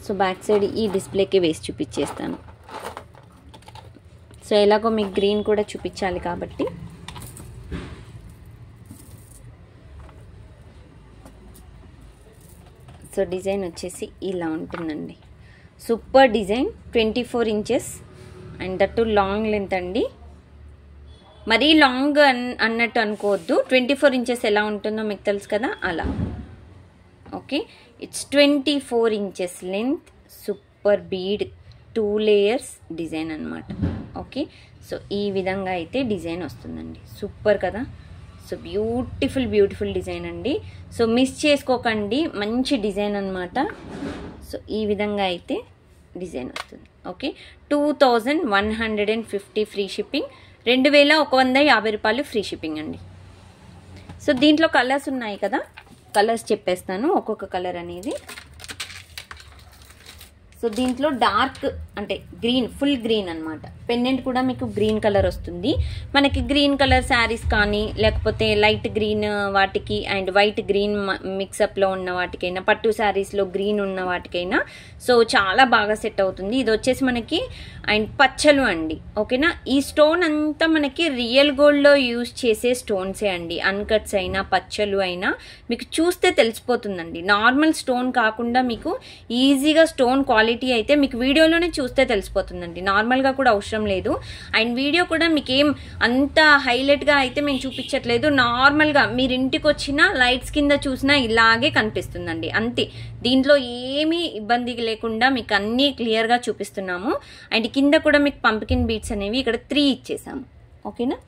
సో బ్యాక్ సైడ్ ఈ డిస్ప్లేకి వేసి చూపించేస్తాను. సో ఎలాగో మీకు గ్రీన్ కూడా చూపించాలి కాబట్టి సో డిజైన్ వచ్చేసి ఇలా ఉంటుందండి. Super design, 24 inches and that long length అండి. మరీ లాంగ్ అన్నట్టు అనుకోవద్దు, 24 ఇంచెస్ ఎలా ఉంటుందో మీకు తెలుసు కదా, అలా. Okay, it's 24 inches length, super bead 2 layers design అనమాట. ఓకే, సో ఈ విధంగా అయితే డిజైన్ వస్తుందండి. సూపర్ కదా. సో బ్యూటిఫుల్ డిజైన్ అండి. సో మిస్ చేసుకోకండి, మంచి డిజైన్ అనమాట. సో ఈ విధంగా అయితే డిజైన్ వస్తుంది. ఓకే, 2150 ఫ్రీ షిప్పింగ్, 2150 రూపాయలు ఫ్రీ షిప్పింగ్ అండి. సో దీంట్లో కలర్స్ ఉన్నాయి కదా, కలర్స్ చెప్పేస్తాను ఒక్కొక్క కలర్ అనేది. సో దీంట్లో డార్క్ అంటే గ్రీన్, ఫుల్ గ్రీన్ అనమాట. పెండెంట్ కూడా మీకు గ్రీన్ కలర్ వస్తుంది. మనకి గ్రీన్ కలర్ శారీస్ కానీ లేకపోతే లైట్ గ్రీన్ వాటికి అండ్ వైట్ గ్రీన్ మిక్సప్లో ఉన్న వాటికైనా, పట్టు శారీస్లో గ్రీన్ ఉన్న వాటికైనా సో చాలా బాగా సెట్ అవుతుంది. ఇది వచ్చేసి మనకి అండ్ పచ్చలు అండి. ఓకేనా, ఈ స్టోన్ అంతా మనకి రియల్ గోల్డ్లో యూజ్ చేసే స్టోన్సే అండి. అన్కట్స్ అయినా పచ్చలు అయినా మీకు చూస్తే తెలిసిపోతుందండి. నార్మల్ స్టోన్ కాకుండా మీకు ఈజీగా స్టోన్ క్వాలిటీ అయితే మీకు వీడియోలోనే చూస్తే తెలిసిపోతుందండి. నార్మల్గా కూడా అవసరం లేదు. అండ్ వీడియో కూడా మీకు ఏం అంత హైలైట్గా అయితే మేము చూపించట్లేదు. నార్మల్గా మీరు ఇంటికి వచ్చినా లైట్స్ కింద చూసినా ఇలాగే కనిపిస్తుందండి, అంతే. దీంట్లో ఏమీ ఇబ్బంది లేకుండా మీకు అన్నీ క్లియర్గా చూపిస్తున్నాము. అండ్ కింద కూడా మీకు పంప్కిన్ బీట్స్ అనేవి ఇక్కడ 3 ఇచ్చేసాము. ఓకేనా,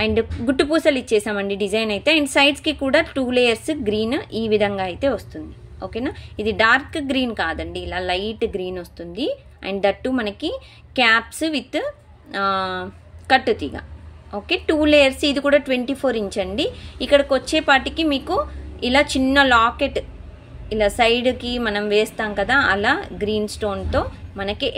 అండ్ గుట్టు పూసలు ఇచ్చేసామండి డిజైన్ అయితే. అండ్ సైడ్స్కి కూడా 2 లేయర్స్ గ్రీన్ ఈ విధంగా అయితే వస్తుంది. ఓకేనా, ఇది డార్క్ గ్రీన్ కాదండి, ఇలా లైట్ గ్రీన్ వస్తుంది. అండ్ దట్టు మనకి క్యాప్స్ విత్ కట్టు తీగ. Okay, 2 layers. ఇది కూడా 24 ఇంచ్ అండి. ఇక్కడికి వచ్చేపాటికి మీకు ఇలా చిన్న లాకెట్ ఇలా సైడ్కి మనం వేస్తాం కదా, అలా గ్రీన్ స్టోన్తో మనకి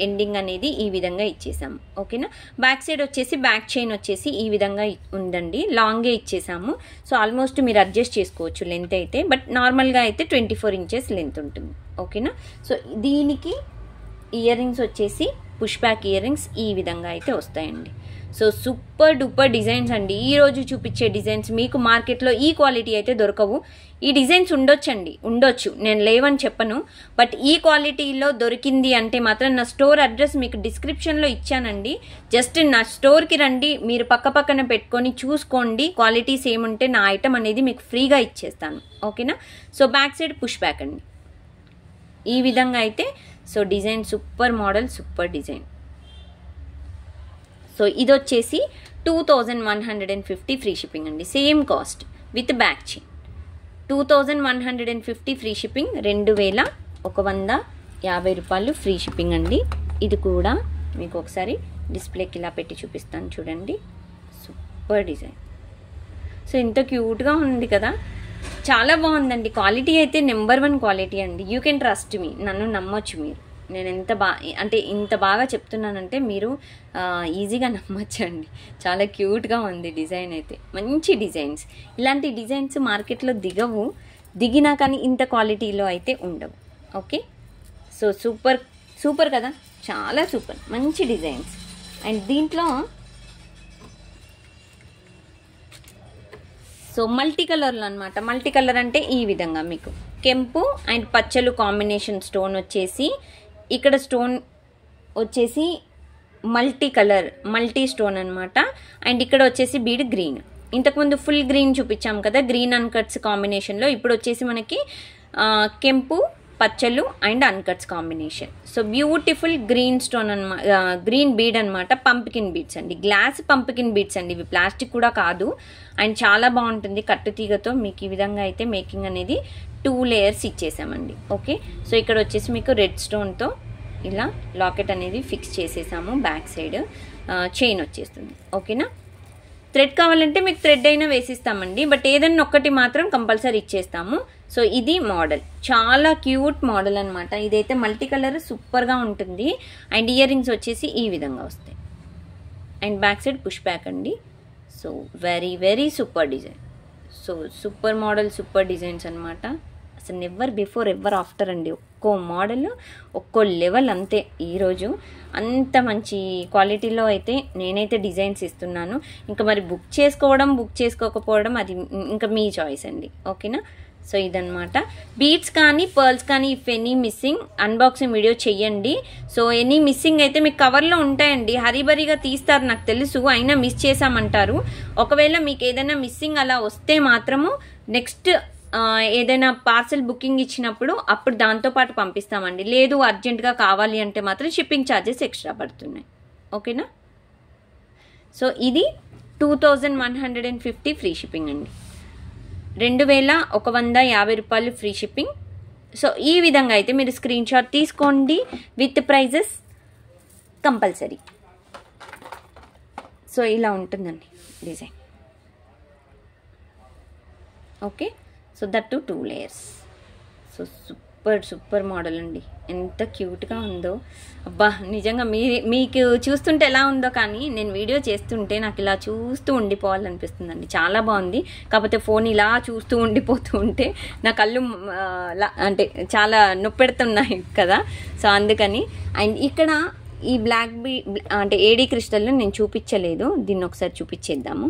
ఎండింగ్ అనేది ఈ విధంగా ఇచ్చేసాము. ఓకేనా, బ్యాక్ సైడ్ వచ్చేసి బ్యాక్ చైన్ వచ్చేసి ఈ విధంగా ఉందండి, లాంగే ఇచ్చేసాము. సో ఆల్మోస్ట్ మీరు అడ్జస్ట్ చేసుకోవచ్చు లెంత్ అయితే, బట్ నార్మల్గా అయితే 24 ఇంచెస్ లెంత్ ఉంటుంది. ఓకేనా, సో దీనికి ఇయర్ రింగ్స్ వచ్చేసి పుష్ బ్యాక్ ఇయర్ రింగ్స్ ఈ విధంగా అయితే వస్తాయండి. సో సూపర్ డూపర్ డిజైన్స్ అండి. ఈరోజు చూపించే డిజైన్స్ మీకు మార్కెట్లో ఈ క్వాలిటీ అయితే దొరకవు. ఈ డిజైన్స్ ఉండొచ్చు, నేను లేవని చెప్పను, బట్ ఈ క్వాలిటీలో దొరికింది అంటే మాత్రం నా స్టోర్ అడ్రస్ మీకు డిస్క్రిప్షన్లో ఇచ్చానండి. జస్ట్ నా స్టోర్కి రండి, మీరు పక్కన పెట్టుకొని చూసుకోండి. క్వాలిటీస్ ఏముంటే నా ఐటమ్ అనేది మీకు ఫ్రీగా ఇచ్చేస్తాను. ఓకేనా, so back side push back అండి ఈ విధంగా అయితే. So design super model, super design. So ఇది వచ్చేసి 2150 ఫ్రీ షిప్పింగ్ అండి. Same cost with back chain. 2150 free shipping, 2150 రూపాయలు ఫ్రీ షిప్పింగ్ అండి. ఇది కూడా మీకు ఒకసారి డిస్ప్లేకి ఇలా పెట్టి చూపిస్తాను చూడండి. Super design. సో ఇంత క్యూట్గా ఉంది కదా, చాలా బాగుందండి. క్వాలిటీ అయితే నెంబర్ 1 క్వాలిటీ అండి. యూ కెన్ ట్రస్ట్ మీ, నన్ను నమ్మొచ్చు మీరు. నేను అంటే ఇంత బాగా చెప్తున్నానంటే మీరు ఈజీగా నమ్మచ్చండి. చాలా క్యూట్గా ఉంది డిజైన్ అయితే, మంచి డిజైన్స్. ఇలాంటి డిజైన్స్ మార్కెట్లో దిగినా కానీ ఇంత క్వాలిటీలో అయితే ఉండవు. ఓకే, సో సూపర్ కదా, చాలా సూపర్, మంచి డిజైన్స్. అండ్ దీంట్లో సో మల్టీ కలర్లో అనమాట. మల్టీ కలర్ అంటే ఈ విధంగా మీకు కెంపు అండ్ పచ్చలు కాంబినేషన్ స్టోన్ వచ్చేసి, ఇక్కడ స్టోన్ వచ్చేసి మల్టీ కలర్ మల్టీ స్టోన్ అనమాట. అండ్ ఇక్కడ వచ్చేసి బీడ్ గ్రీన్. ఇంతకుముందు ఫుల్ గ్రీన్ చూపించాం కదా, గ్రీన్ అన్కట్స్ కాంబినేషన్లో. ఇప్పుడు వచ్చేసి మనకి కెంపు పచ్చలు and అన్కట్స్ combination. So beautiful green stone అనమాట, గ్రీన్ బీడ్ అనమాట. పంప్కిన్ బీడ్స్ అండి, గ్లాస్ పంప్కిన్ బీడ్స్ అండి, ఇవి ప్లాస్టిక్ కూడా కాదు. అండ్ చాలా బాగుంటుంది కట్టుతీగతో. మీకు ఈ విధంగా అయితే మేకింగ్ అనేది 2 లేయర్స్ ఇచ్చేసామండి. ఓకే, సో ఇక్కడ వచ్చేసి మీకు రెడ్ స్టోన్తో ఇలా లాకెట్ అనేది ఫిక్స్ చేసేసాము. బ్యాక్ సైడ్ చైన్ వచ్చేస్తుంది. ఓకేనా, థ్రెడ్ కావాలంటే మీకు థ్రెడ్ అయినా వేసిస్తామండి, బట్ ఏదైనా ఒక్కటి మాత్రం కంపల్సరీ ఇచ్చేస్తాము. సో ఇది మోడల్, చాలా క్యూట్ మోడల్ అనమాట. ఇదైతే మల్టీ కలర్ సూపర్గా ఉంటుంది. అండ్ ఇయర్ రింగ్స్ వచ్చేసి ఈ విధంగా వస్తాయి. And back side push back అండి. So very super design. So super model, super designs అనమాట. అసలు నెవర్ బిఫోర్ ఎవర్ ఆఫ్టర్ అండి. ఒక్కో మోడల్ ఒక్కో లెవెల్ అంతే. ఈరోజు అంత మంచి క్వాలిటీలో అయితే నేనైతే డిజైన్స్ ఇస్తున్నాను. ఇంకా మరి బుక్ చేసుకోకపోవడం అది ఇంకా మీ చాయిస్ అండి. ఓకేనా, సో ఇదనమాట. బీడ్స్ కానీ పర్ల్స్ కానీ if any missing unboxing video చెయ్యండి. సో ఎనీ మిస్సింగ్ అయితే మీకు కవర్లో ఉంటాయండి, హరీబరీగా తీస్తారు నాకు తెలుసు, అయినా మిస్ చేసామంటారు. ఒకవేళ మీకు ఏదైనా మిస్సింగ్ అలా వస్తే మాత్రము నెక్స్ట్ ఏదైనా పార్సల్ బుకింగ్ ఇచ్చినప్పుడు అప్పుడు దాంతోపాటు పంపిస్తామండి. లేదు అర్జెంటుగా కావాలి అంటే మాత్రం షిప్పింగ్ ఛార్జెస్ ఎక్స్ట్రా పడుతున్నాయి. ఓకేనా, సో ఇది 2150 ఫ్రీ షిప్పింగ్ అండి, 2150 రూపాయలు ఫ్రీ షిప్పింగ్. సో ఈ విధంగా అయితే మీరు స్క్రీన్ షాట్ తీసుకోండి విత్ ప్రైజెస్ కంపల్సరీ. సో ఇలా ఉంటుందండి design. Okay, so that to 2 layers. So super model అండి, ఎంత క్యూట్గా ఉందో. అబ్బా నిజంగా మీకు చూస్తుంటే ఎలా ఉందో కానీ నేను వీడియో చేస్తుంటే నాకు ఇలా చూస్తూ ఉండిపోవాలనిపిస్తుందండి. చాలా బాగుంది. కాకపోతే ఫోన్ ఇలా చూస్తూ ఉండిపోతూ ఉంటే నా కళ్ళు అంటే చాలా నొప్పెడుతున్నాయి కదా, సో అందుకని. అండ్ ఇక్కడ ఈ బ్లాక్ అంటే ఏడీ క్రిస్టల్ నేను చూపించలేదు, దీన్ని ఒకసారి చూపించేద్దాము.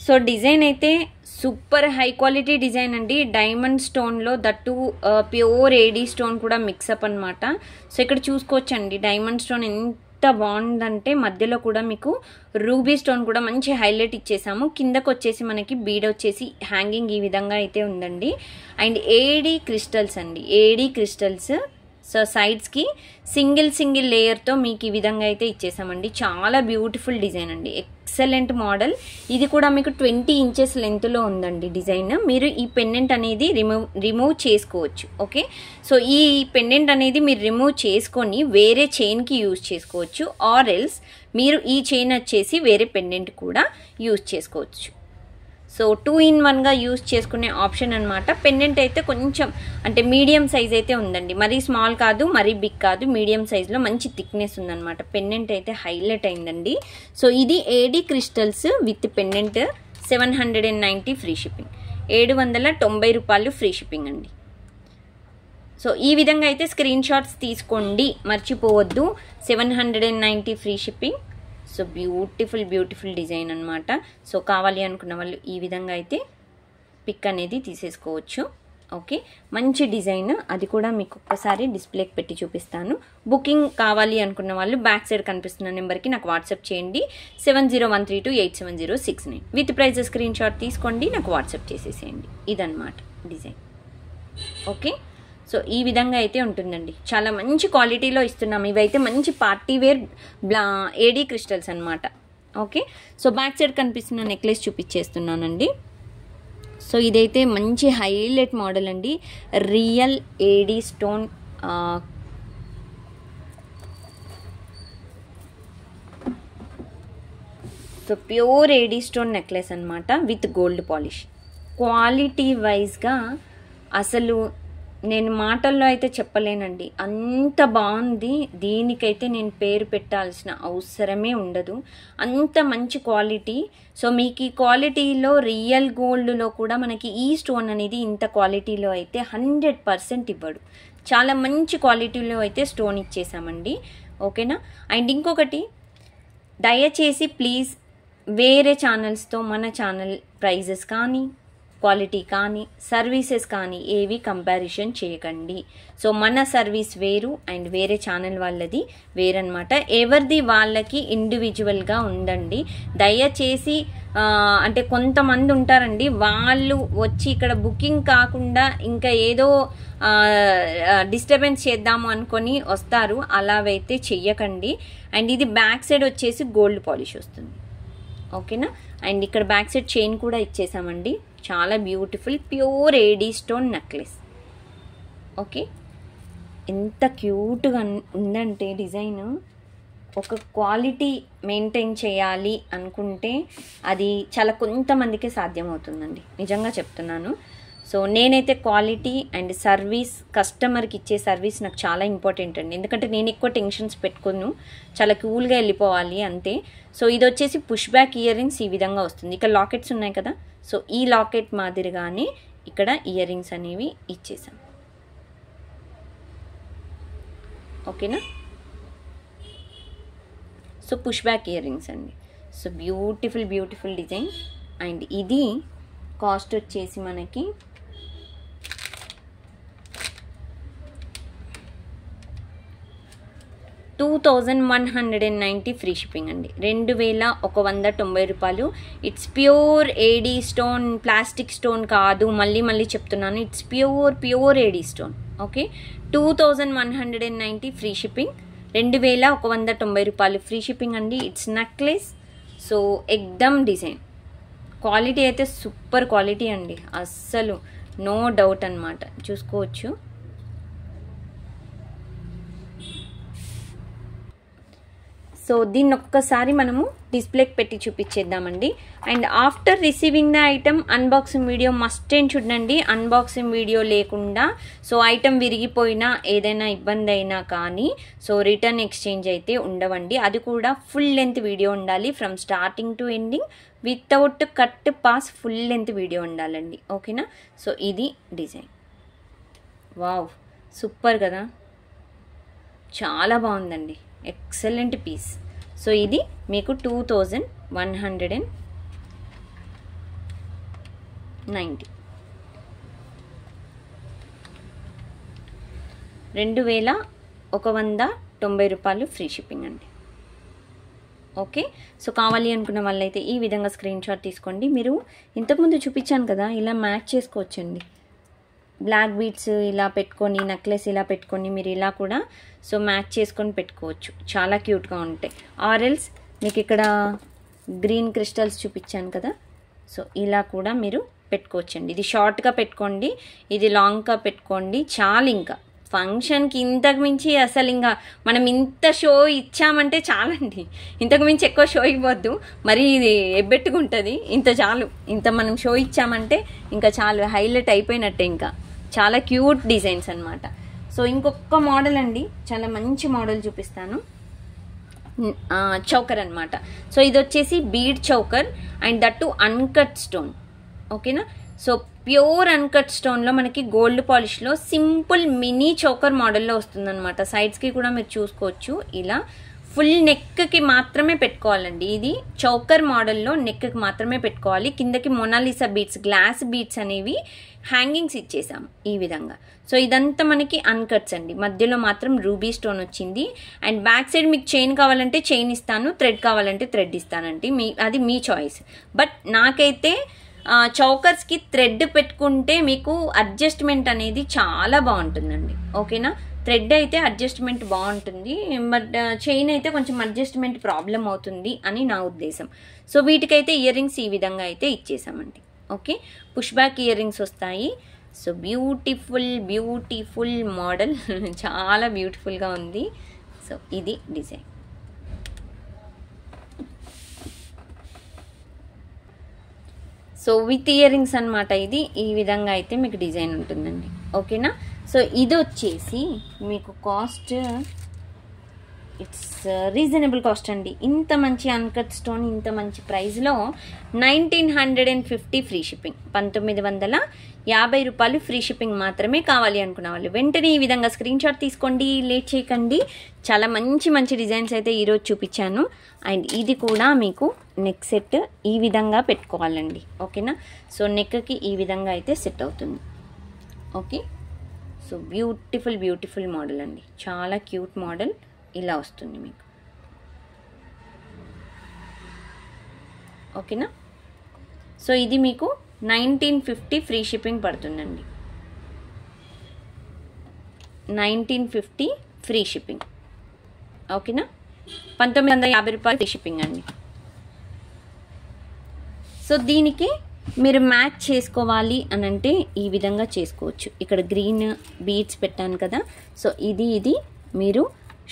సో డిజైన్ అయితే సూపర్ హై క్వాలిటీ డిజైన్ అండి, డైమండ్ స్టోన్లో, దట్టు ప్యూర్ ఏడీ స్టోన్ కూడా మిక్సప్ అనమాట. సో ఇక్కడ చూసుకోవచ్చండి డైమండ్ స్టోన్ ఎంత బాగుందంటే, మధ్యలో కూడా మీకు రూబీ స్టోన్ కూడా మంచి హైలైట్ ఇచ్చేసాము. కిందకు వచ్చేసి మనకి బీడ్ వచ్చేసి హ్యాంగింగ్ ఈ విధంగా అయితే ఉందండి. అండ్ ఏడీ క్రిస్టల్స్ అండి, ఏడీ క్రిస్టల్స్. సో సైడ్స్కి సింగిల్ లేయర్తో మీకు ఈ విధంగా అయితే ఇచ్చేసామండి. చాలా బ్యూటిఫుల్ డిజైన్ అండి, ఎక్సలెంట్ మోడల్. ఇది కూడా మీకు 20 ఇంచెస్ లెంత్లో ఉందండి డిజైన్. మీరు ఈ పెండెంట్ అనేది రిమూవ్ చేసుకోవచ్చు. ఓకే, సో ఈ పెండెంట్ అనేది మీరు రిమూవ్ చేసుకొని వేరే చైన్కి యూజ్ చేసుకోవచ్చు, ఆర్ ఎల్స్ మీరు ఈ చైన్ వచ్చేసి వేరే పెండెంట్ కూడా యూజ్ చేసుకోవచ్చు. సో 2-in-1గా యూజ్ చేసుకునే ఆప్షన్ అనమాట. పెండెంట్ అయితే కొంచెం అంటే మీడియం సైజ్ అయితే ఉందండి, మరీ స్మాల్ కాదు మరీ బిగ్ కాదు, మీడియం సైజ్లో మంచి థిక్నెస్ ఉందన్నమాట. పెండెంట్ అయితే హైలైట్ అయిందండి. సో ఇది AD crystals with pendant 790 free shipping, 790 రూపాయలు ఫ్రీ షిప్పింగ్ అండి. సో ఈ విధంగా అయితే స్క్రీన్ షాట్స్ తీసుకోండి, మర్చిపోవద్దు. 790 free shipping. So beautiful design అనమాట. సో కావాలి అనుకున్న వాళ్ళు ఈ విధంగా అయితే పిక్ అనేది తీసేసుకోవచ్చు. ఓకే, మంచి డిజైన్, అది కూడా మీకు ఒక్కసారి డిస్ప్లేకి పెట్టి చూపిస్తాను. బుకింగ్ కావాలి అనుకున్న వాళ్ళు బ్యాక్ సైడ్ కనిపిస్తున్న నెంబర్కి నాకు వాట్సాప్ చేయండి, 7013287069. విత్ ప్రైజ్ స్క్రీన్ షాట్ తీసుకోండి, నాకు వాట్సాప్ చేసేసేయండి. ఇదన్నమాట డిజైన్. ఓకే, సో ఈ విధంగా అయితే ఉంటుందండి, చాలా మంచి క్వాలిటీలో ఇస్తున్నాము. ఇవైతే మంచి పార్టీ వేర్ ఏడీ క్రిస్టల్స్ అనమాట. ఓకే, సో బ్యాక్ సైడ్ కనిపిస్తున్న నెక్లెస్ చూపించేస్తున్నానండి. సో ఇదైతే మంచి హైలైట్ మోడల్ అండి, real AD stone so pure AD stone necklace అనమాట విత్ గోల్డ్ పాలిష్. క్వాలిటీ వైజ్గా అసలు నేను మాటల్లో అయితే చెప్పలేనండి, అంత బాగుంది. దీనికైతే నేను పేరు పెట్టాల్సిన అవసరమే ఉండదు, అంత మంచి క్వాలిటీ. సో మీకు ఈ క్వాలిటీలో రియల్ గోల్డ్లో కూడా మనకి ఈ స్టోన్ అనేది ఇంత క్వాలిటీలో అయితే 100% ఇవ్వడు. చాలా మంచి క్వాలిటీలో అయితే స్టోన్ ఇచ్చేసామండి. ఓకేనా. అండ్ ఇంకొకటి, దయచేసి ప్లీజ్ వేరే ఛానల్స్తో మన ఛానల్ ప్రైజెస్ కానీ క్వాలిటీ కానీ సర్వీసెస్ కానీ ఏవి కంపారిజన్ చేయకండి. సో మన సర్వీస్ వేరు అండ్ వేరే ఛానల్ వాళ్ళది వేరనమాట. ఎవరిది వాళ్ళకి ఇండివిజువల్గా ఉందండి. దయచేసి అంటే కొంతమంది ఉంటారండి, వాళ్ళు వచ్చి ఇక్కడ బుకింగ్ కాకుండా ఇంకా ఏదో డిస్టర్బెన్స్ చేద్దాము అనుకొని వస్తారు. అలావైతే చెయ్యకండి. అండ్ ఇది బ్యాక్ సైడ్ వచ్చేసి గోల్డ్ పాలిష్ వస్తుంది. ఓకేనా. అండ్ ఇక్కడ బ్యాక్ సైడ్ చైన్ కూడా ఇచ్చేసామండి. చాలా beautiful pure AD stone necklace. Okay, ఎంత క్యూట్గా ఉందంటే డిజైన్. ఒక క్వాలిటీ మెయింటైన్ చేయాలి అనుకుంటే అది చాలా కొంతమందికే సాధ్యమవుతుందండి, నిజంగా చెప్తున్నాను. సో నేనైతే క్వాలిటీ అండ్ సర్వీస్, కస్టమర్కి ఇచ్చే సర్వీస్ నాకు చాలా ఇంపార్టెంట్ అండి. ఎందుకంటే నేను ఎక్కువ టెన్షన్స్ పెట్టుకోను, చాలా కూల్గా వెళ్ళిపోవాలి అంతే. సో ఇది వచ్చేసి పుష్ బ్యాక్ ఇయర్ రింగ్స్ ఈ విధంగా వస్తుంది. ఇక్కడ లాకెట్స్ ఉన్నాయి కదా, సో ఈ లాకెట్ మాదిరిగానే ఇక్కడ ఇయర్ రింగ్స్ అనేవి ఇచ్చేసాం. ఓకేనా. So push back earrings అండి. So beautiful beautiful design. And ఇది కాస్ట్ వచ్చేసి మనకి 2190 ఫ్రీ షిప్పింగ్ అండి. 2190 రూపాయలు. It's pure AD stone, plastic stone కాదు, మళ్ళీ చెప్తున్నాను, it's pure AD stone. Okay, 2190 free shipping, 2190 రూపాయలు ఫ్రీ షిప్పింగ్ అండి. It's necklace. సో ఎక్దమ్ డిజైన్ క్వాలిటీ అయితే సూపర్ క్వాలిటీ అండి, అస్సలు నో డౌట్ అన్నమాట. చూసుకోవచ్చు. సో దీన్ని ఒక్కసారి మనము డిస్ప్లేకి పెట్టి చూపించేద్దామండి. And after receiving the item unboxing video must and చూడండి. అన్బాక్సింగ్ వీడియో లేకుండా సో ఐటమ్ విరిగిపోయినా ఏదైనా ఇబ్బంది అయినా కానీ సో రిటర్న్ ఎక్స్చేంజ్ అయితే ఉండవండి. అది కూడా ఫుల్ లెంత్ వీడియో ఉండాలి, from starting to ending, without cut pass full length video ఉండాలండి. ఓకేనా. సో ఇది డిజైన్. వావ్, సూపర్ కదా, చాలా బాగుందండి, ఎక్సలెంట్ పీస్. సో ఇది మీకు 2190, 2190 రూపాయలు ఫ్రీ షిప్పింగ్ అండి. ఓకే. సో కావాలి అనుకున్న వాళ్ళైతే ఈ విధంగా స్క్రీన్ షాట్ తీసుకోండి. మీరు ఇంతకుముందు చూపించాను కదా, ఇలా మ్యాచ్ చేసుకోవచ్చండి. బ్లాక్ బీడ్స్ ఇలా పెట్టుకొని, నెక్లెస్ ఇలా పెట్టుకొని, మీరు ఇలా కూడా సో మ్యాచ్ చేసుకొని పెట్టుకోవచ్చు, చాలా క్యూట్గా ఉంటాయి. ఆరెల్స్ మీకు ఇక్కడ గ్రీన్ క్రిస్టల్స్ చూపించాను కదా, సో ఇలా కూడా మీరు పెట్టుకోవచ్చండి. ఇది షార్ట్గా పెట్టుకోండి, ఇది లాంగ్గా పెట్టుకోండి, చాలు. ఇంకా ఫంక్షన్కి ఇంతకు మించి అసలు ఇంకా మనం ఇంత షో ఇచ్చామంటే చాలండి, ఇంతకు మించి ఎక్కువ షో ఇవ్వద్దు, మరి ఇది ఎబ్బెట్టుకుంటుంది. ఇంత చాలు, ఇంత మనం షో ఇచ్చామంటే ఇంకా చాలు, హైలైట్ అయిపోయినట్టే. ఇంకా చాలా క్యూట్ డిజైన్స్ అన్నమాట. సో ఇంకొక మోడల్ అండి, చాలా మంచి మోడల్ చూపిస్తాను. చౌకర్ అన్నమాట. సో ఇది వచ్చేసి bead choker and that uncut stone. ఓకేనా. సో ప్యూర్ అన్కట్ స్టోన్లో మనకి గోల్డ్ పాలిష్లో సింపుల్ మినీ చౌకర్ మోడల్లో వస్తుందన్నమాట. సైడ్స్కి కూడా మీరు చూసుకోవచ్చు. ఇలా ఫుల్ నెక్కి మాత్రమే పెట్టుకోవాలండి. ఇది చౌకర్ మోడల్లో నెక్కి మాత్రమే పెట్టుకోవాలి. కిందకి మొనాలిసా బీడ్స్, గ్లాస్ బీడ్స్ అనేవి హ్యాంగింగ్స్ ఇచ్చేసాము ఈ విధంగా. సో ఇదంతా మనకి అన్కట్స్ అండి. మధ్యలో మాత్రం రూబీ స్టోన్ వచ్చింది. అండ్ బ్యాక్ సైడ్ మీకు చైన్ కావాలంటే చైన్ ఇస్తాను, థ్రెడ్ కావాలంటే థ్రెడ్ ఇస్తానండి, అది మీ చాయిస్. బట్ నాకైతే చౌకర్స్కి థ్రెడ్ పెట్టుకుంటే మీకు అడ్జస్ట్మెంట్ అనేది చాలా బాగుంటుందండి. ఓకేనా. థ్రెడ్ అయితే అడ్జస్ట్మెంట్ బాగుంటుంది, బట్ చైన్ అయితే కొంచెం అడ్జస్ట్మెంట్ ప్రాబ్లం అవుతుంది అని నా ఉద్దేశం. సో వీటికైతే ఇయర్ రింగ్స్ ఈ విధంగా అయితే ఇచ్చేసామండి. Okay, push back earrings వస్తాయి. సో బ్యూటిఫుల్ బ్యూటిఫుల్ మోడల్, చాలా బ్యూటిఫుల్గా ఉంది. సో ఇది design. So with earrings అనమాట. ఇది ఈ విధంగా అయితే మీకు డిజైన్ ఉంటుందండి. ఓకేనా. సో సో ఇది వచ్చేసి మీకు కాస్ట్ ఇట్స్ రీజనబుల్ కాస్ట్ అండి. ఇంత మంచి అన్కట్ స్టోన్ ఇంత మంచి ప్రైస్లో 1950 ఫ్రీ షిప్పింగ్, 1950 రూపాయలు ఫ్రీ షిప్పింగ్ మాత్రమే. కావాలి అనుకున్న వాళ్ళు వెంటనే ఈ విధంగా స్క్రీన్ షాట్ తీసుకోండి, లేట్ చేయకండి. చాలా మంచి మంచి డిజైన్స్ అయితే ఈరోజు చూపించాను. అండ్ ఇది కూడా మీకు నెక్ సెట్ ఈ విధంగా పెట్టుకోవాలండి, ఓకేనా. సో నెక్కి ఈ విధంగా అయితే సెట్ అవుతుంది, ఓకే. సో బ్యూటిఫుల్ మోడల్ అండి, చాలా క్యూట్ మోడల్. ఇలా వస్తుంది మీకు, ఓకేనా. సో ఇది మీకు 1950 ఫ్రీ షిప్పింగ్ పడుతుందండి, 1950 ఫ్రీ షిప్పింగ్, ఓకేనా. 1950 రూపాయలు ఫ్రీ షిప్పింగ్ అండి. సో దీనికి మీరు మ్యాచ్ చేసుకోవాలి అని అంటే ఈ విధంగా చేసుకోవచ్చు. ఇక్కడ గ్రీన్ బీడ్స్ పెట్టాను కదా, సో ఇది మీరు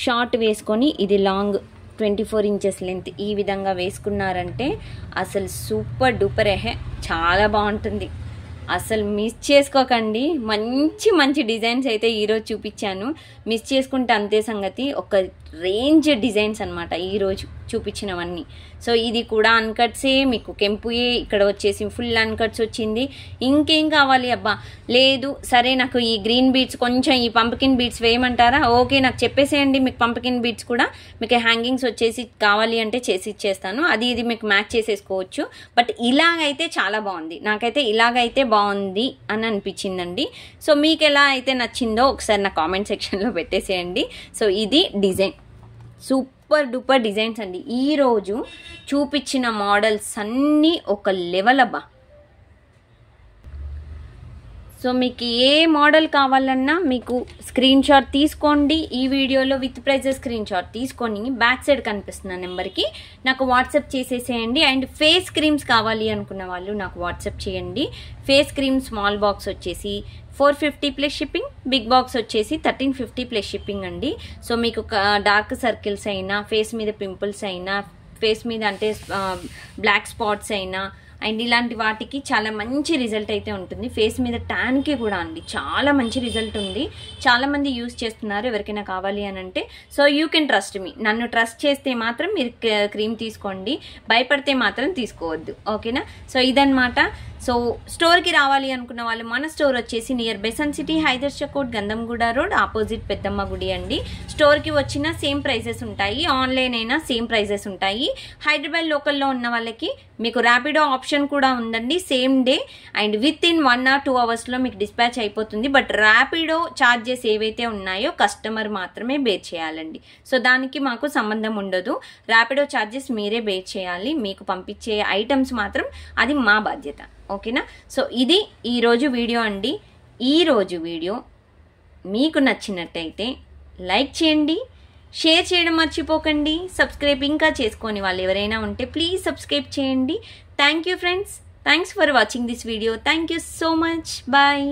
షార్ట్ వేసుకొని ఇది లాంగ్ 24 ఇంచెస్ లెంత్ ఈ విధంగా వేసుకున్నారంటే అసలు సూపర్ డూపర్ చాలా బాగుంటుంది. అసలు మిస్ చేసుకోకండి. మంచి మంచి డిజైన్స్ అయితే ఈరోజు చూపించాను, మిస్ చేసుకుంటే అంతే సంగతి. ఒక రేంజ్ డిజైన్స్ అనమాట ఈరోజు చూపించినవన్నీ. సో ఇది కూడా అన్కట్సే, మీకు కెంపుయే, ఇక్కడ వచ్చేసి ఫుల్ అన్కట్స్ వచ్చింది. ఇంకేం కావాలి అబ్బా, లేదు సరే నాకు ఈ గ్రీన్ బీడ్స్ కొంచెం ఈ పంప్కిన్ బీడ్స్ వేయమంటారా, ఓకే నాకు చెప్పేసేయండి. మీకు పంప్కిన్ బీడ్స్ కూడా మీకు హ్యాంగింగ్స్ వచ్చేసి కావాలి అంటే చేసి ఇచ్చేస్తాను, అది ఇది మీకు మ్యాచ్ చేసేసుకోవచ్చు. బట్ ఇలాగైతే చాలా బాగుంది, నాకైతే ఇలాగైతే బాగుంది అని అనిపించిందండి. సో మీకు ఎలా అయితే నచ్చిందో ఒకసారి నా కామెంట్ సెక్షన్లో పెట్టేసేయండి. సో ఇది డిజైన్ సూపర్ డూపర్ డిజైన్స్ అండి. ఈరోజు చూపించిన మోడల్స్ అన్నీ ఒక లెవెల్ అబ్బా. సో మీకు ఏ మోడల్ కావాలన్నా మీకు స్క్రీన్ షాట్ తీసుకోండి, ఈ వీడియోలో విత్ ప్రైజెస్ స్క్రీన్ షాట్ తీసుకొని బ్యాక్ సైడ్ కనిపిస్తున్న నెంబర్కి నాకు వాట్సాప్ చేసేసేయండి. అండ్ ఫేస్ క్రీమ్స్ కావాలి అనుకున్న వాళ్ళు నాకు వాట్సాప్ చేయండి. ఫేస్ క్రీమ్ స్మాల్ బాక్స్ వచ్చేసి 450 ప్లస్ షిప్పింగ్, బిగ్ బాక్స్ వచ్చేసి 1350 ప్లస్ షిప్పింగ్ అండి. సో మీకు డార్క్ సర్కిల్స్ అయినా, ఫేస్ మీద పింపుల్స్ అయినా, ఫేస్ మీద అంటే బ్లాక్ స్పాట్స్ అయినా అండ్ ఇలాంటి వాటికి చాలా మంచి రిజల్ట్ అయితే ఉంటుంది. ఫేస్ మీద ట్యాన్కి కూడా అండి చాలా మంచి రిజల్ట్ ఉంది, చాలామంది యూజ్ చేస్తున్నారు. ఎవరికైనా కావాలి అని అంటే so you can trust me, నన్ను ట్రస్ట్ చేస్తే మాత్రం మీరు క్రీమ్ తీసుకోండి, భయపడితే మాత్రం తీసుకోవద్దు, ఓకేనా. సో ఇదన్నమాట. సో స్టోర్కి రావాలి అనుకున్న వాళ్ళు మన స్టోర్ వచ్చేసి near by Sun City, Haidershakote, Gandhamguda road, opposite Peddamma గుడి అండి. స్టోర్కి వచ్చిన సేమ్ ప్రైజెస్ ఉంటాయి, ఆన్లైన్ అయినా సేమ్ ప్రైజెస్ ఉంటాయి. హైదరాబాద్ లోకల్లో ఉన్న వాళ్ళకి మీకు ర్యాపిడో ఆప్షన్ కూడా ఉందండి, same day and with in 1 or 2 అవర్స్లో మీకు డిస్పాచ్ అయిపోతుంది. బట్ ర్యాపిడో ఛార్జెస్ ఏవైతే ఉన్నాయో కస్టమర్ మాత్రమే బేర్ చేయాలండి. సో దానికి మాకు సంబంధం ఉండదు, ర్యాపిడో ఛార్జెస్ మీరే బేర్ చేయాలి. మీకు పంపించే ఐటమ్స్ మాత్రం అది మా బాధ్యత, ఓకేనా. సో ఇది ఈరోజు వీడియో అండి. ఈరోజు వీడియో మీకు నచ్చినట్టయితే లైక్ చేయండి, షేర్ చేయడం మర్చిపోకండి. సబ్స్క్రైబ్ ఇంకా చేసుకోని వాళ్ళు ఎవరైనా ఉంటే ప్లీజ్ సబ్స్క్రైబ్ చేయండి. Thank you friends, thanks for watching this video. Thank you so much, bye.